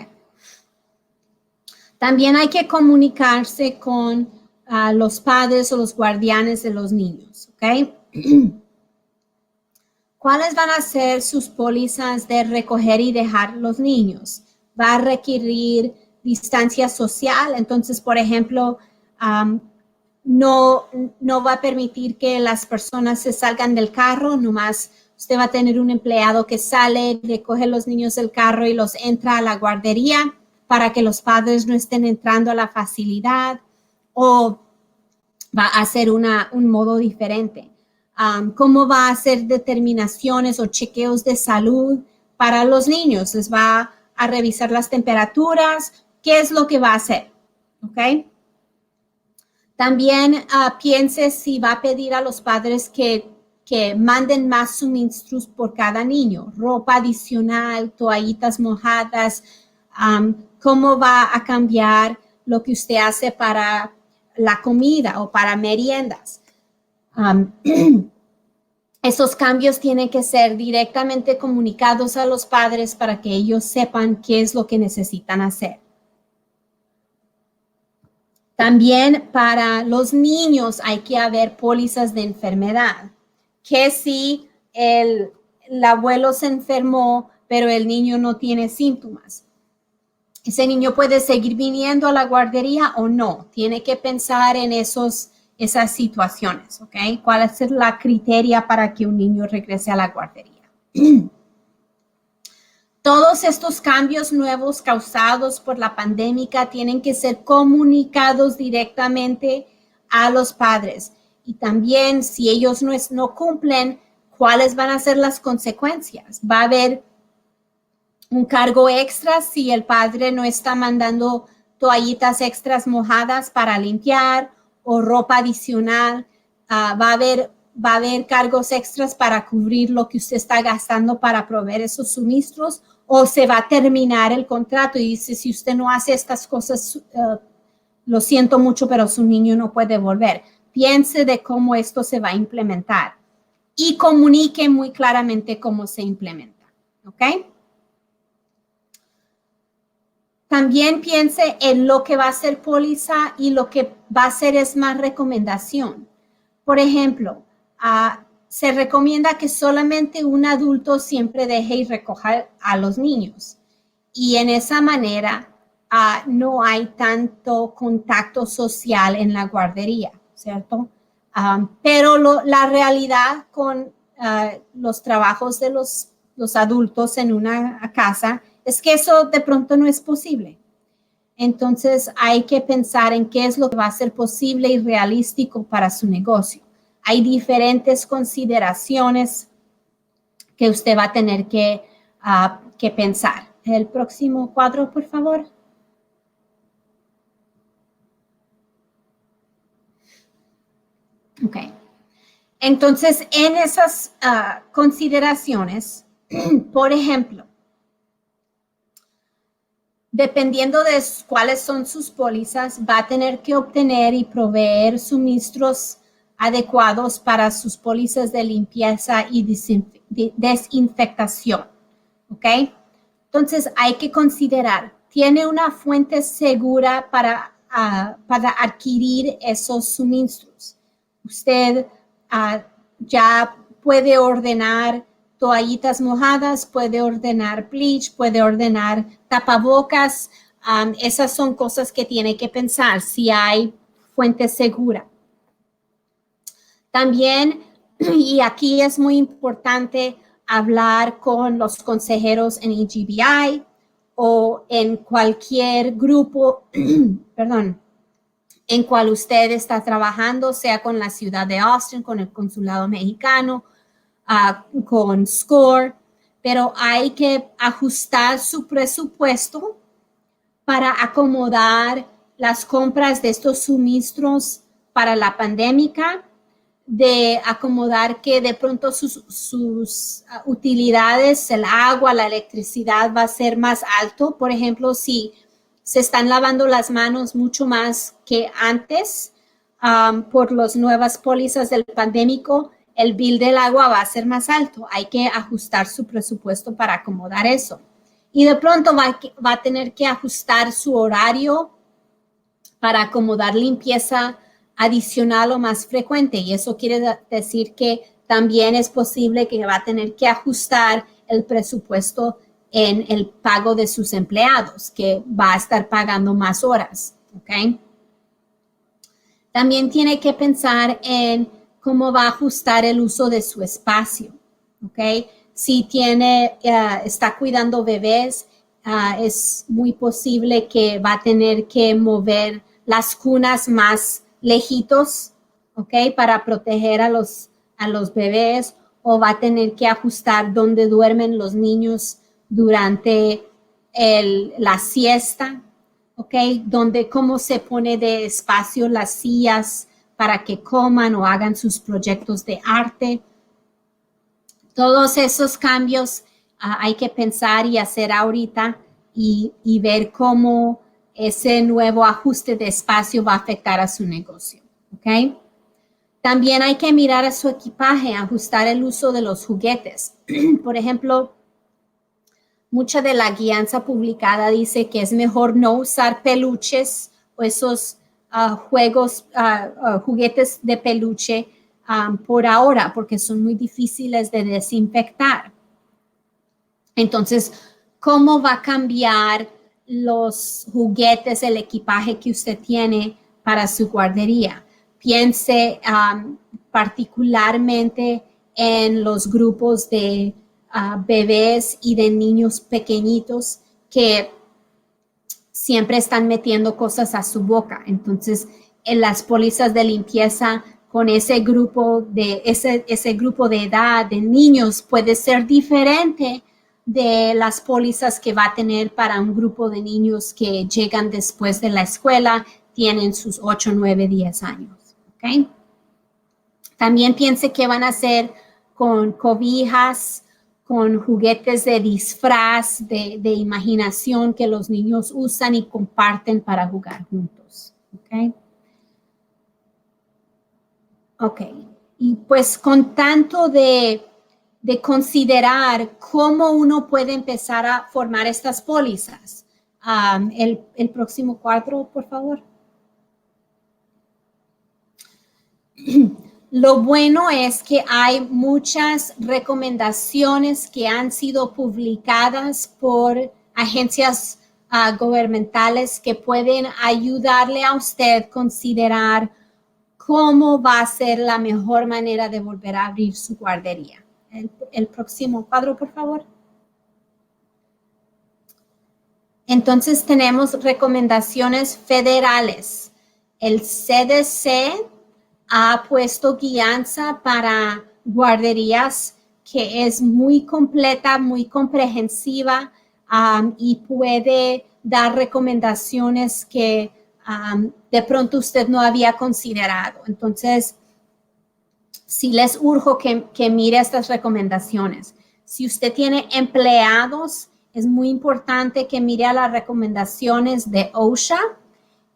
También hay que comunicarse con los padres o los guardianes de los niños, ¿ok? ¿Cuáles van a ser sus pólizas de recoger y dejar los niños? Va a requerir distancia social, entonces, por ejemplo, no va a permitir que las personas se salgan del carro, nomás usted va a tener un empleado que sale, recoge los niños del carro y los entra a la guardería para que los padres no estén entrando a la facilidad, o va a hacer un modo diferente. ¿Cómo va a hacer determinaciones o chequeos de salud para los niños? Les va a revisar las temperaturas. ¿Qué es lo que va a hacer? ¿Ok? También piense si va a pedir a los padres que manden más suministros por cada niño, ropa adicional, toallitas mojadas, cómo va a cambiar lo que usted hace para la comida o para meriendas. Esos cambios tienen que ser directamente comunicados a los padres para que ellos sepan qué es lo que necesitan hacer. También para los niños hay que haber pólizas de enfermedad. Que si el abuelo se enfermó, pero el niño no tiene síntomas, ese niño puede seguir viniendo a la guardería o no. Tiene que pensar en esas situaciones, ¿ok? ¿Cuál es la criteria para que un niño regrese a la guardería? Todos estos cambios nuevos causados por la pandemia tienen que ser comunicados directamente a los padres. Y también si ellos no cumplen, ¿cuáles van a ser las consecuencias? Va a haber un cargo extra si el padre no está mandando toallitas extras mojadas para limpiar o ropa adicional. Va a haber cargos extras para cubrir lo que usted está gastando para proveer esos suministros, o se va a terminar el contrato y dice, si usted no hace estas cosas, lo siento mucho, pero su niño no puede volver. Piense de cómo esto se va a implementar y comunique muy claramente cómo se implementa, ¿ok? También piense en lo que va a ser póliza y lo que va a ser es más recomendación. Por ejemplo, se recomienda que solamente un adulto siempre deje y recoja a los niños. Y en esa manera no hay tanto contacto social en la guardería, ¿cierto? Pero la realidad con los trabajos de los adultos en una casa es que eso de pronto no es posible. Entonces hay que pensar en qué es lo que va a ser posible y realístico para su negocio. Hay diferentes consideraciones que usted va a tener que pensar. El próximo cuadro, por favor. Ok. Entonces, en esas consideraciones, por ejemplo, dependiendo de cuáles son sus pólizas, va a tener que obtener y proveer suministros adecuados para sus pólizas de limpieza y desinfectación. ¿Ok? Entonces, hay que considerar, ¿tiene una fuente segura para adquirir esos suministros? Usted ya puede ordenar toallitas mojadas, puede ordenar bleach, puede ordenar tapabocas. Esas son cosas que tiene que pensar si hay fuente segura. También, y aquí es muy importante hablar con los consejeros en EGBI o en cualquier grupo, perdón, en cual usted está trabajando, sea con la ciudad de Austin, con el consulado mexicano, con SCORE, pero hay que ajustar su presupuesto para acomodar las compras de estos suministros para la pandemia, de acomodar que de pronto sus utilidades, el agua, la electricidad va a ser más alto. Por ejemplo, si se están lavando las manos mucho más que antes por las nuevas pólizas del pandémico, el bill del agua va a ser más alto. Hay que ajustar su presupuesto para acomodar eso. Y de pronto va a tener que ajustar su horario para acomodar limpieza adicional o más frecuente. Y eso quiere decir que también es posible que va a tener que ajustar el presupuesto en el pago de sus empleados, que va a estar pagando más horas. ¿Ok? También tiene que pensar en cómo va a ajustar el uso de su espacio. ¿Ok? Si está cuidando bebés, es muy posible que va a tener que mover las cunas más lejitos, ¿ok? Para proteger a los bebés, o va a tener que ajustar dónde duermen los niños durante la siesta, ¿ok? Cómo se pone de espacio las sillas para que coman o hagan sus proyectos de arte. Todos esos cambios hay que pensar y hacer ahorita y ver cómo ese nuevo ajuste de espacio va a afectar a su negocio. ¿Ok? También hay que mirar a su equipaje, ajustar el uso de los juguetes. Por ejemplo, mucha de la guianza publicada dice que es mejor no usar peluches o esos juguetes de peluche por ahora, porque son muy difíciles de desinfectar. Entonces, ¿cómo va a cambiar los juguetes, el equipaje que usted tiene para su guardería? Piense particularmente en los grupos de bebés y de niños pequeñitos que siempre están metiendo cosas a su boca. Entonces, en las pólizas de limpieza con ese grupo de edad de niños puede ser diferente de las pólizas que va a tener para un grupo de niños que llegan después de la escuela, tienen sus 8, 9, 10 años. ¿Okay? También piense qué van a hacer con cobijas, con juguetes de disfraz, de imaginación que los niños usan y comparten para jugar juntos. ¿Okay? Ok, y pues con tanto de considerar cómo uno puede empezar a formar estas pólizas. El próximo cuadro, por favor. Lo bueno es que hay muchas recomendaciones que han sido publicadas por agencias gubernamentales que pueden ayudarle a usted a considerar cómo va a ser la mejor manera de volver a abrir su guardería. El próximo cuadro, por favor. Entonces tenemos recomendaciones federales. El CDC ha puesto guianza para guarderías que es muy completa, muy comprensiva y puede dar recomendaciones que de pronto usted no había considerado. Entonces, sí les urjo que mire estas recomendaciones. Si usted tiene empleados, es muy importante que mire a las recomendaciones de OSHA,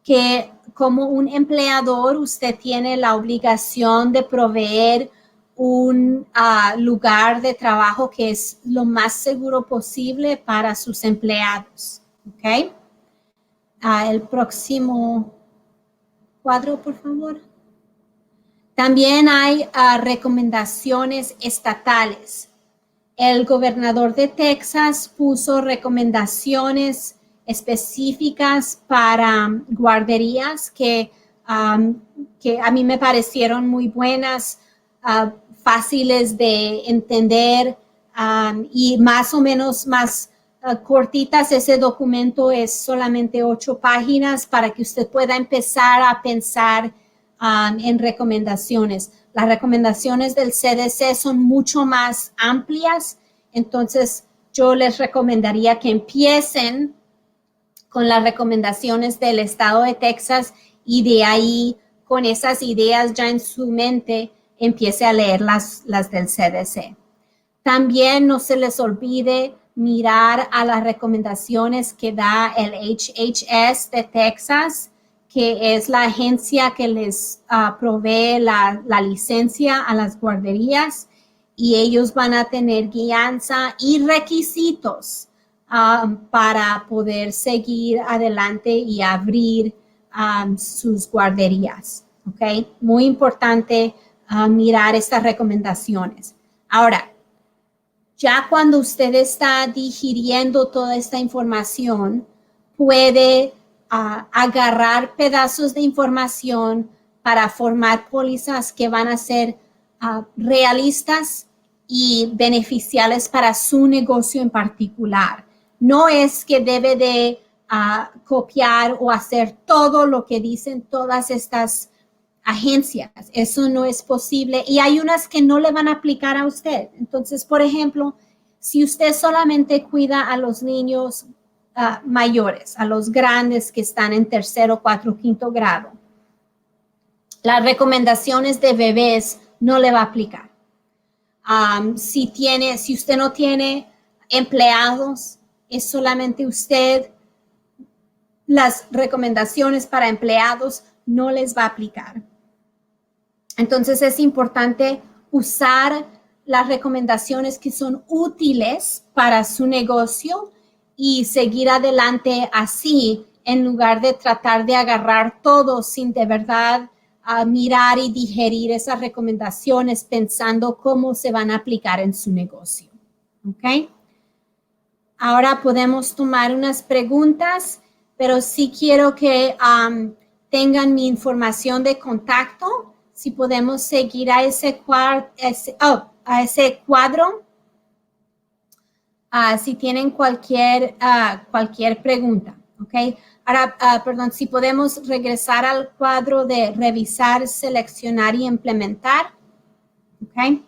que como un empleador usted tiene la obligación de proveer un lugar de trabajo que es lo más seguro posible para sus empleados. ¿Ok? El próximo cuadro, por favor. También hay recomendaciones estatales. El gobernador de Texas puso recomendaciones específicas para guarderías que a mí me parecieron muy buenas, fáciles de entender y más o menos más cortitas. Ese documento es solamente 8 páginas para que usted pueda empezar a pensar en recomendaciones. Las recomendaciones del CDC son mucho más amplias, entonces yo les recomendaría que empiecen con las recomendaciones del estado de Texas y de ahí, con esas ideas ya en su mente, empiece a leer las del CDC. También no se les olvide mirar a las recomendaciones que da el HHS de Texas, que es la agencia que les provee la licencia a las guarderías, y ellos van a tener guianza y requisitos para poder seguir adelante y abrir sus guarderías. ¿Ok? Muy importante mirar estas recomendaciones. Ahora, ya cuando usted está digiriendo toda esta información, puede agarrar pedazos de información para formar pólizas que van a ser realistas y beneficiales para su negocio en particular. No es que debe de copiar o hacer todo lo que dicen todas estas agencias. Eso no es posible y hay unas que no le van a aplicar a usted. Entonces, por ejemplo, si usted solamente cuida a los niños mayores, a los grandes que están en 3º, 4º, 5º grado, las recomendaciones de bebés no le va a aplicar. Si usted no tiene empleados, es solamente usted, las recomendaciones para empleados no les va a aplicar. Entonces es importante usar las recomendaciones que son útiles para su negocio y seguir adelante así, en lugar de tratar de agarrar todo sin de verdad mirar y digerir esas recomendaciones pensando cómo se van a aplicar en su negocio. ¿Ok? Ahora podemos tomar unas preguntas, pero sí quiero que tengan mi información de contacto. Si podemos seguir a ese cuadro. Si tienen cualquier pregunta, ¿ok? Ahora, perdón, si podemos regresar al cuadro de revisar, seleccionar y implementar, ¿ok?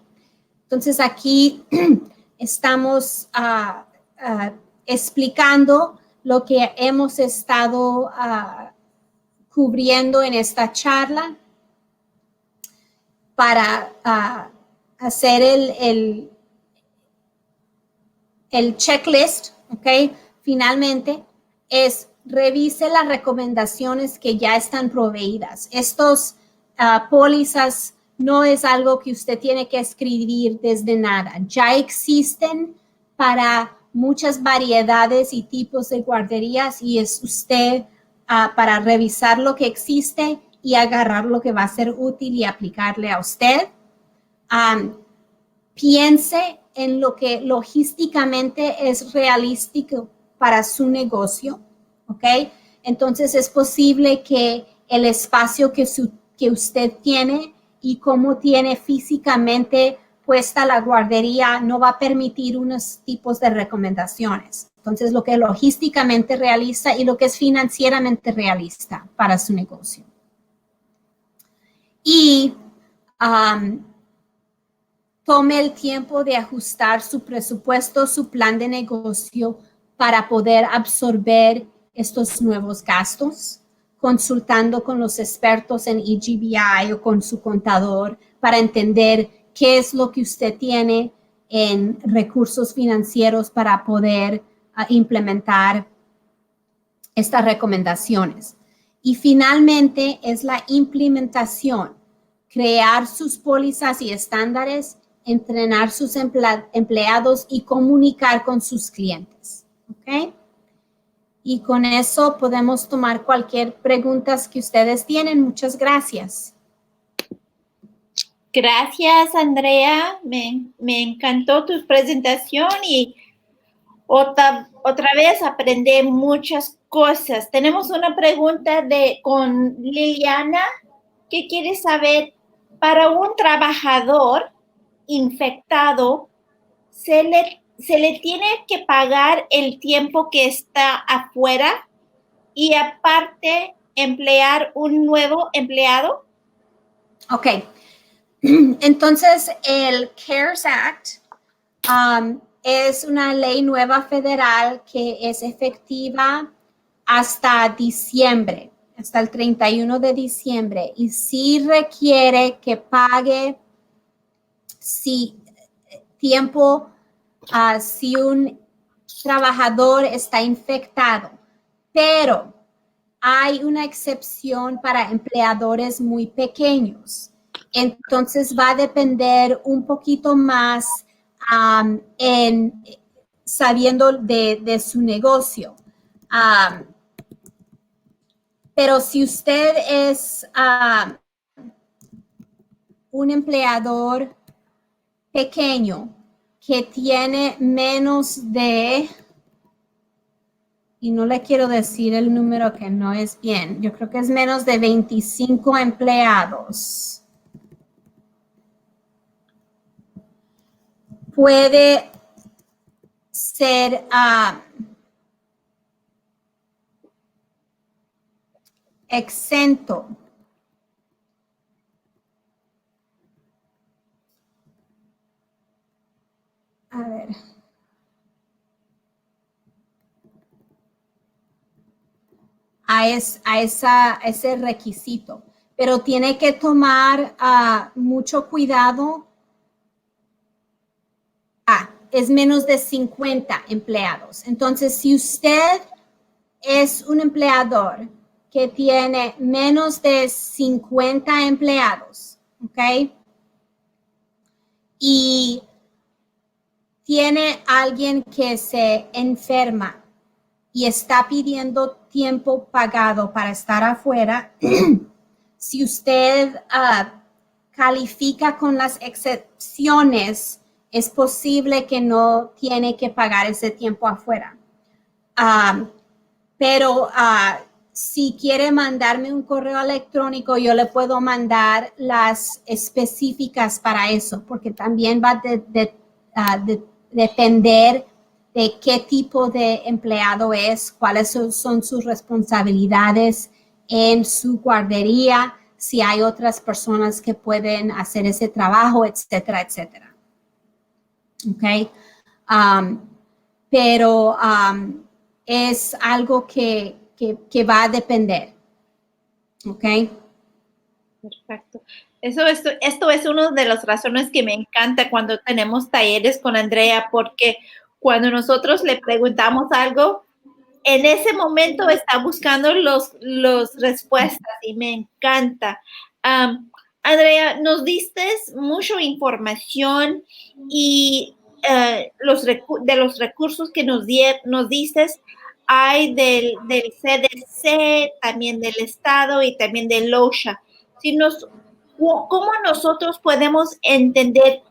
Entonces aquí estamos explicando lo que hemos estado cubriendo en esta charla para hacer el checklist, ¿ok? Finalmente, es revise las recomendaciones que ya están proveídas. Estos pólizas no es algo que usted tiene que escribir desde nada. Ya existen para muchas variedades y tipos de guarderías y es usted para revisar lo que existe y agarrar lo que va a ser útil y aplicarle a usted. Piense en lo que logísticamente es realístico para su negocio, ¿ok? Entonces es posible que el espacio que usted tiene y cómo tiene físicamente puesta la guardería no va a permitir unos tipos de recomendaciones. Entonces lo que es logísticamente realista y lo que es financieramente realista para su negocio. Y tome el tiempo de ajustar su presupuesto, su plan de negocio para poder absorber estos nuevos gastos, consultando con los expertos en EGBI o con su contador para entender qué es lo que usted tiene en recursos financieros para poder implementar estas recomendaciones. Y finalmente es la implementación, crear sus pólizas y estándares, entrenar sus empleados y comunicar con sus clientes. ¿Ok? Y con eso podemos tomar cualquier pregunta que ustedes tienen. Muchas gracias. Gracias, Andrea. Me encantó tu presentación y otra vez aprendí muchas cosas. Tenemos una pregunta con Liliana que quiere saber, para un trabajador infectado, ¿se le tiene que pagar el tiempo que está afuera y aparte emplear un nuevo empleado? Ok. Entonces, el CARES Act es una ley nueva federal que es efectiva hasta diciembre, hasta el 31 de diciembre. Y sí requiere que pague tiempo si un trabajador está infectado. Pero hay una excepción para empleadores muy pequeños. Entonces va a depender un poquito más sabiendo de su negocio. Pero si usted es un empleador pequeño que tiene menos de, y no le quiero decir el número que no es bien, yo creo que es menos de 25 empleados, puede ser exento. A ver. A ese requisito, pero tiene que tomar mucho cuidado. Es menos de 50 empleados. Entonces, si usted es un empleador que tiene menos de 50 empleados, ¿ok? Y tiene alguien que se enferma y está pidiendo tiempo pagado para estar afuera, si usted califica con las excepciones, es posible que no tiene que pagar ese tiempo afuera. Pero si quiere mandarme un correo electrónico, yo le puedo mandar las específicas para eso, porque también va a depender de qué tipo de empleado es, cuáles son sus responsabilidades en su guardería, si hay otras personas que pueden hacer ese trabajo, etcétera, etcétera. ¿Ok? Pero es algo que va a depender. ¿Ok? Perfecto. Esto es una de las razones que me encanta cuando tenemos talleres con Andrea, porque cuando nosotros le preguntamos algo, en ese momento está buscando los respuestas y me encanta. Andrea, nos diste mucha información y de los recursos que nos diste, hay del CDC, también del Estado y también del OSHA. ¿Cómo nosotros podemos entender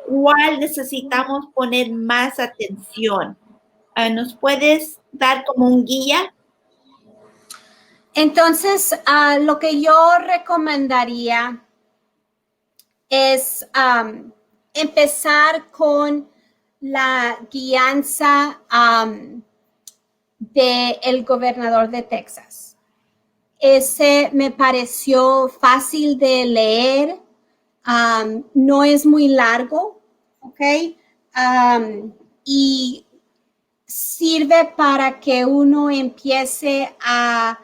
cuál necesitamos poner más atención? ¿Nos puedes dar como un guía? Entonces, lo que yo recomendaría es empezar con la guianza del gobernador de Texas. Ese me pareció fácil de leer, no es muy largo, ¿ok? Y sirve para que uno empiece a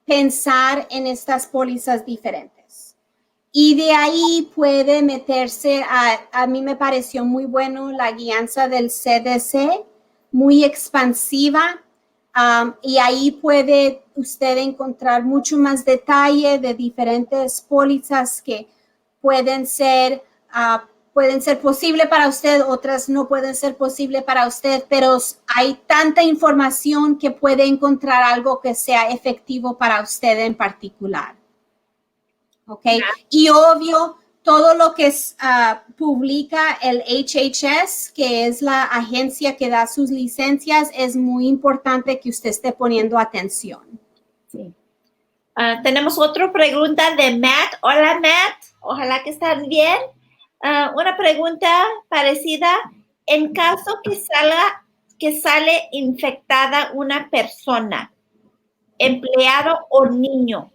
pensar en estas pólizas diferentes. Y de ahí puede meterse, a mí me pareció muy bueno la guianza del CDC, muy expansiva, y ahí puede usted encontrar mucho más detalle de diferentes pólizas que pueden ser posible para usted, otras no pueden ser posible para usted, pero hay tanta información que puede encontrar algo que sea efectivo para usted en particular. ¿Ok? Y obvio, todo lo que publica el HHS, que es la agencia que da sus licencias, es muy importante que usted esté poniendo atención. Sí. Tenemos otra pregunta de Matt. Hola, Matt. Ojalá que estén bien. Una pregunta parecida. En caso que sale infectada una persona, empleado o niño,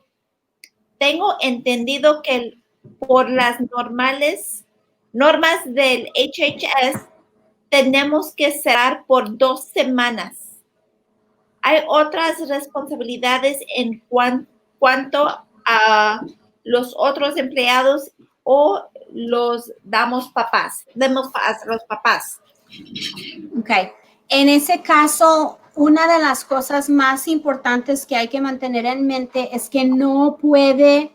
tengo entendido que por las normas del HHS tenemos que cerrar por 2 semanas. ¿Hay otras responsabilidades en cuanto a los otros empleados o los damos a los papás? Ok. En ese caso, una de las cosas más importantes que hay que mantener en mente es que no puede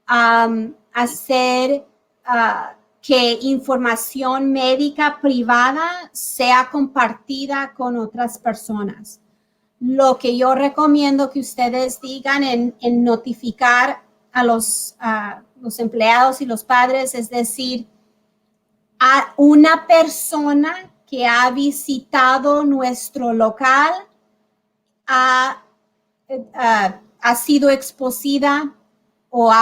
hacer que información médica privada sea compartida con otras personas. Lo que yo recomiendo que ustedes digan en notificar a los empleados y los padres, es decir, a una persona que ha visitado nuestro local ha sido expuesta o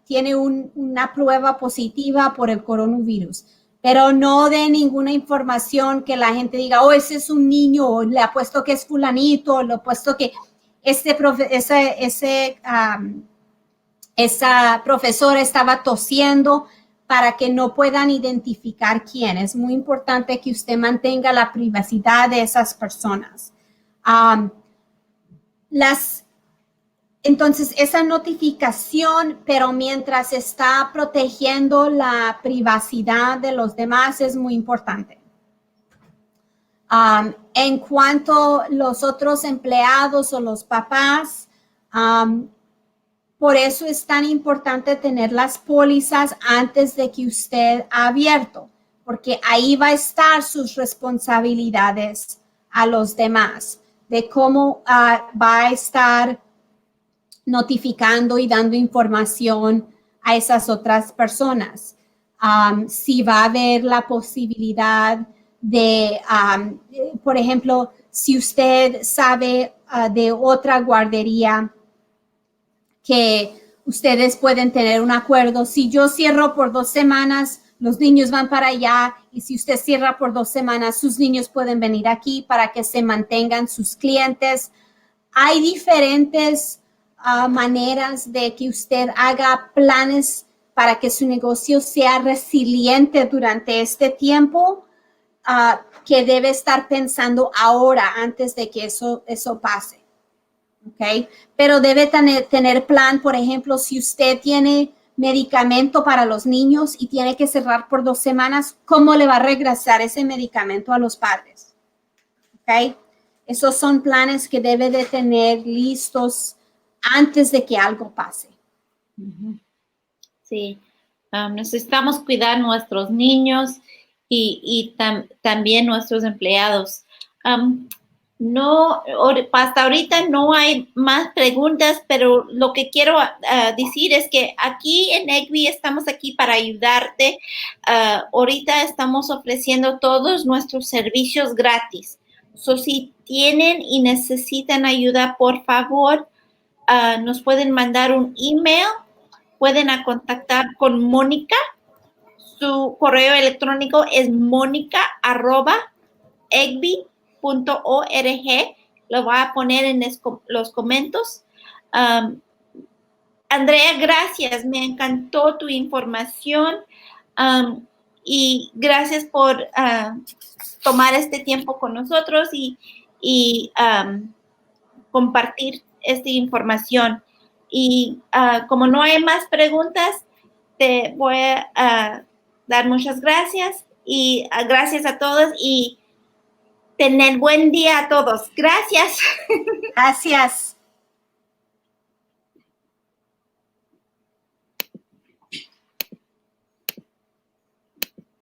tiene una prueba positiva por el coronavirus, pero no de ninguna información que la gente diga, oh, ese es un niño, o le apuesto que es fulanito, o le apuesto que esa profesora estaba tosiendo, para que no puedan identificar quién. Es muy importante que usted mantenga la privacidad de esas personas. Entonces, esa notificación, pero mientras está protegiendo la privacidad de los demás, es muy importante. En cuanto a los otros empleados o los papás, por eso es tan importante tener las pólizas antes de que usted ha abierto, porque ahí va a estar sus responsabilidades a los demás, de cómo va a estar notificando y dando información a esas otras personas. Si va a haber la posibilidad de, por ejemplo, si usted sabe de otra guardería que ustedes pueden tener un acuerdo. Si yo cierro por 2 semanas, los niños van para allá y si usted cierra por 2 semanas, sus niños pueden venir aquí para que se mantengan sus clientes. Hay diferentes maneras de que usted haga planes para que su negocio sea resiliente durante este tiempo, que debe estar pensando ahora antes de que eso pase. ¿Okay? Pero debe tener plan, por ejemplo, si usted tiene medicamento para los niños y tiene que cerrar por 2 semanas, ¿cómo le va a regresar ese medicamento a los padres? ¿Okay? Esos son planes que debe de tener listos antes de que algo pase. Sí, necesitamos cuidar nuestros niños y también nuestros empleados. Hasta ahorita no hay más preguntas, pero lo que quiero decir es que aquí en EGBI estamos aquí para ayudarte. Ahorita estamos ofreciendo todos nuestros servicios gratis. So, si tienen y necesitan ayuda, por favor, nos pueden mandar un email. Pueden contactar con Mónica. Su correo electrónico es monica@egbi.org. Lo voy a poner en los comentarios. Andrea, gracias. Me encantó tu información. Y gracias por tomar este tiempo con nosotros y compartir esta información. Y como no hay más preguntas, te voy a dar muchas gracias y gracias a todos y tener buen día a todos. Gracias. Gracias.